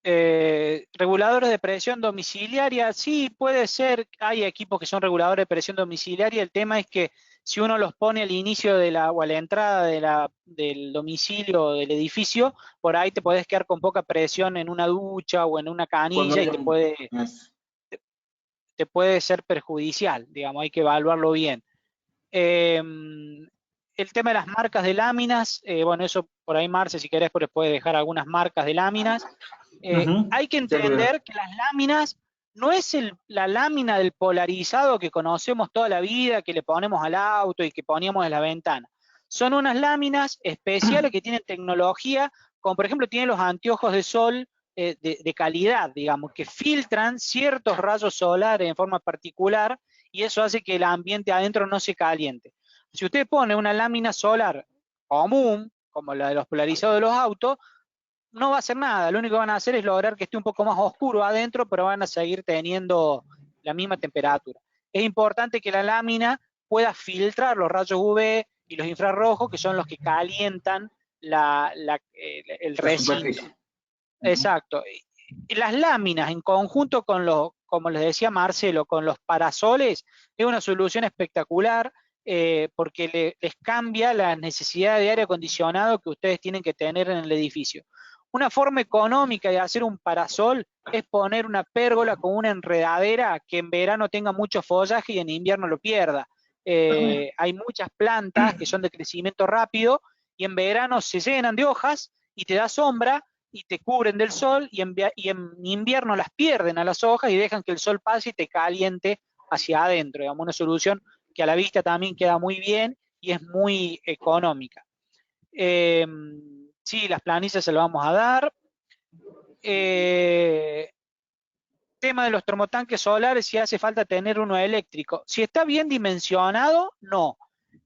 Reguladores de presión domiciliaria, sí, puede ser, hay equipos que son reguladores de presión domiciliaria, el tema es que si uno los pone al inicio o a la entrada del domicilio o del edificio, por ahí te podés quedar con poca presión en una ducha o en una canilla y te puede ser perjudicial, digamos, hay que evaluarlo bien. El tema de las marcas de láminas, bueno, eso por ahí, Marce, si querés, pues puedes dejar algunas marcas de láminas. Hay que entender que las láminas no es la lámina del polarizado que conocemos toda la vida, que le ponemos al auto y que poníamos en la ventana. Son unas láminas especiales que tienen tecnología, como por ejemplo tienen los anteojos de sol de calidad, digamos, que filtran ciertos rayos solares en forma particular y eso hace que el ambiente adentro no se caliente. Si usted pone una lámina solar común, como la de los polarizados de los autos, no va a hacer nada, lo único que van a hacer es lograr que esté un poco más oscuro adentro, pero van a seguir teniendo la misma temperatura. Es importante que la lámina pueda filtrar los rayos UV y los infrarrojos, que son los que calientan el recinto. Exacto. Las láminas en conjunto con como les decía Marcelo, con los parasoles, es una solución espectacular porque les cambia la necesidad de aire acondicionado que ustedes tienen que tener en el edificio. Una forma económica de hacer un parasol es poner una pérgola con una enredadera que en verano tenga mucho follaje y en invierno lo pierda. Hay muchas plantas que son de crecimiento rápido y en verano se llenan de hojas y te da sombra y te cubren del sol y en invierno las pierden a las hojas y dejan que el sol pase y te caliente hacia adentro. Digamos, una solución que a la vista también queda muy bien y es muy económica. Sí, las planillas se las vamos a dar. Tema de los termotanques solares, si hace falta tener uno eléctrico. Si está bien dimensionado, no.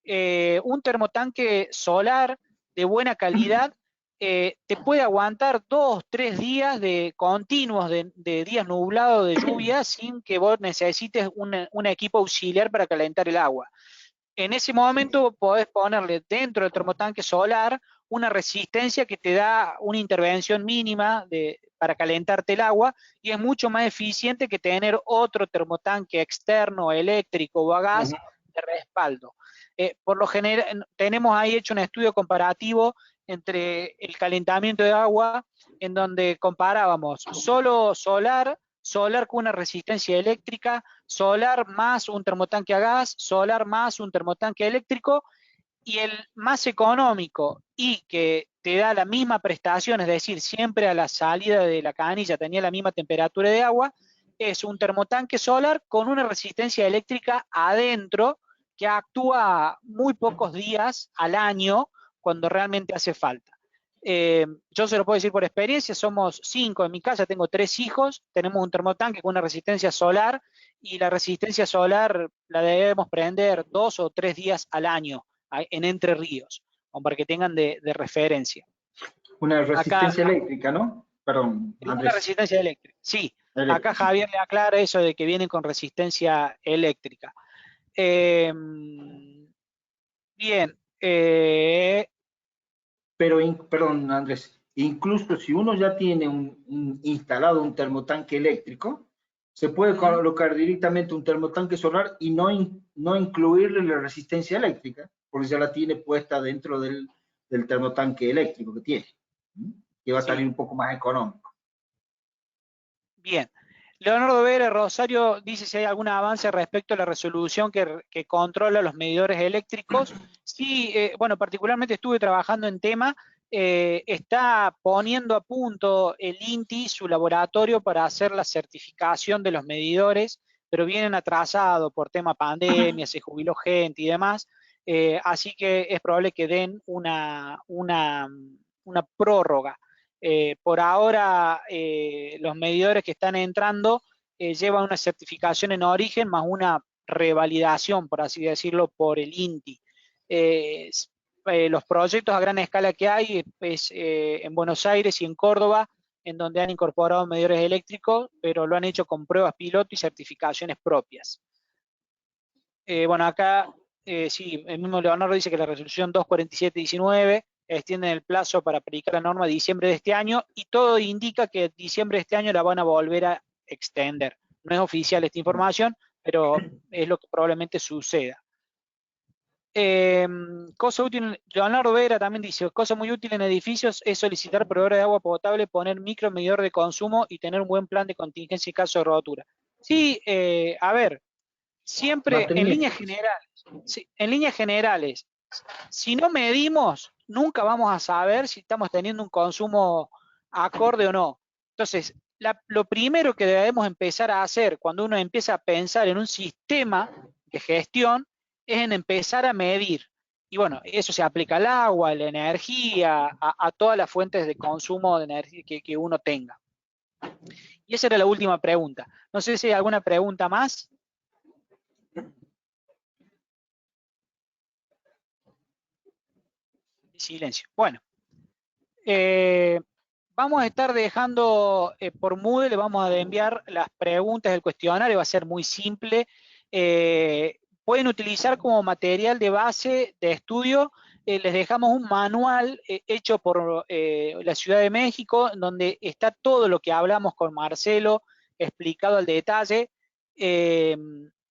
Un termotanque solar de buena calidad te puede aguantar 2, 3 días de continuos de días nublados de lluvia sin que vos necesites un equipo auxiliar para calentar el agua. En ese momento podés ponerle dentro del termotanque solar una resistencia que te da una intervención mínima para calentarte el agua y es mucho más eficiente que tener otro termotanque externo, eléctrico o a gas de respaldo. Por lo general, tenemos ahí hecho un estudio comparativo entre el calentamiento de agua en donde comparábamos solo solar con una resistencia eléctrica, solar más un termotanque a gas, solar más un termotanque eléctrico, y el más económico y que te da la misma prestación, es decir, siempre a la salida de la canilla tenía la misma temperatura de agua, es un termotanque solar con una resistencia eléctrica adentro que actúa muy pocos días al año cuando realmente hace falta. Yo se lo puedo decir por experiencia, somos 5 en mi casa, tengo 3 hijos, tenemos un termotanque con una resistencia solar y la resistencia solar la debemos prender 2 o 3 días al año en Entre Ríos, para que tengan de referencia. Una resistencia eléctrica, ¿no? Perdón, Andrés. Una resistencia eléctrica, sí. Eléctrica. Acá Javier le aclara eso de que vienen con resistencia eléctrica. Bien. Perdón, Andrés, incluso si uno ya tiene instalado un termotanque eléctrico, se puede colocar directamente un termotanque solar y no incluirle la resistencia eléctrica, porque ya la tiene puesta dentro del termotanque eléctrico que tiene, que va a salir un poco más económico. Bien. Leonardo Vera Rosario dice si hay algún avance respecto a la resolución que controla los medidores eléctricos. Sí, bueno, particularmente estuve trabajando en tema, está poniendo a punto el INTI, su laboratorio, para hacer la certificación de los medidores, pero vienen atrasados por tema pandemia, se jubiló gente y demás, así que es probable que den una prórroga. Por ahora, los medidores que están entrando llevan una certificación en origen más una revalidación, por así decirlo, por el INTI. Los proyectos a gran escala que hay es en Buenos Aires y en Córdoba, en donde han incorporado medidores eléctricos, pero lo han hecho con pruebas piloto y certificaciones propias. Bueno, acá sí, el mismo Leonardo dice que la resolución 24719 extienden el plazo para aplicar la norma a diciembre de este año, y todo indica que diciembre de este año la van a volver a extender. No es oficial esta información, pero es lo que probablemente suceda. Cosa útil, Leonardo Vera también dice, cosa muy útil en edificios es solicitar proveedores de agua potable, poner micromedidor de consumo y tener un buen plan de contingencia en caso de rotura. Sí, a ver, siempre en líneas generales, si no medimos, nunca vamos a saber si estamos teniendo un consumo acorde o no. Entonces, lo primero que debemos empezar a hacer cuando uno empieza a pensar en un sistema de gestión es en empezar a medir. Y bueno, eso se aplica al agua, a la energía, a todas las fuentes de consumo de energía que uno tenga. Y esa era la última pregunta. No sé si hay alguna pregunta más. Silencio. Bueno, vamos a estar dejando por Moodle, le vamos a enviar las preguntas del cuestionario, va a ser muy simple. Pueden utilizar como material de base de estudio, les dejamos un manual hecho por la Ciudad de México, donde está todo lo que hablamos con Marcelo, explicado al detalle.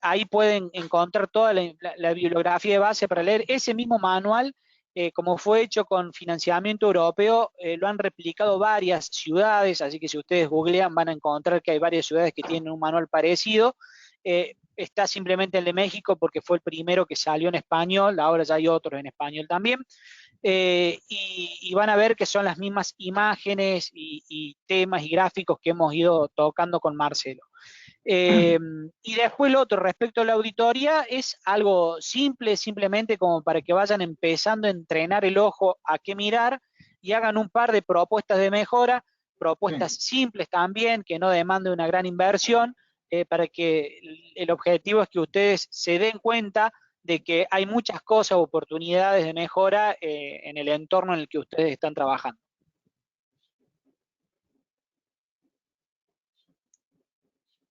Ahí pueden encontrar toda la bibliografía de base para leer ese mismo manual. Como fue hecho con financiamiento europeo, lo han replicado varias ciudades, así que si ustedes googlean van a encontrar que hay varias ciudades que tienen un manual parecido. Está simplemente el de México porque fue el primero que salió en español, ahora ya hay otros en español también. Y van a ver que son las mismas imágenes y temas y gráficos que hemos ido tocando con Marcelo. Y después lo otro, respecto a la auditoría, es algo simple, simplemente como para que vayan empezando a entrenar el ojo a qué mirar y hagan un par de propuestas de mejora, propuestas simples también, que no demanden una gran inversión, para que el objetivo es que ustedes se den cuenta de que hay muchas cosas, oportunidades de mejora en el entorno en el que ustedes están trabajando.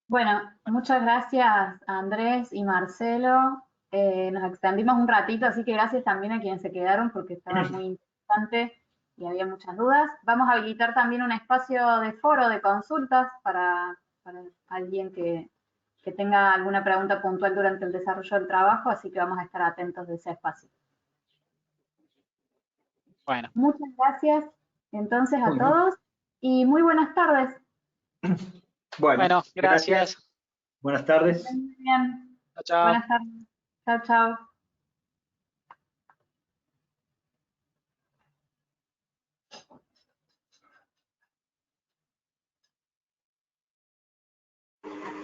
Bueno, muchas gracias Andrés y Marcelo. Nos extendimos un ratito, así que gracias también a quienes se quedaron porque estaba muy interesante y había muchas dudas. Vamos a habilitar también un espacio de foro de consultas para alguien que tenga alguna pregunta puntual durante el desarrollo del trabajo, así que vamos a estar atentos de ese espacio. Bueno. Muchas gracias entonces a todos y muy buenas tardes. Bueno, gracias. Buenas tardes. Muy bien. Chao. Buenas tardes. Chao, chao.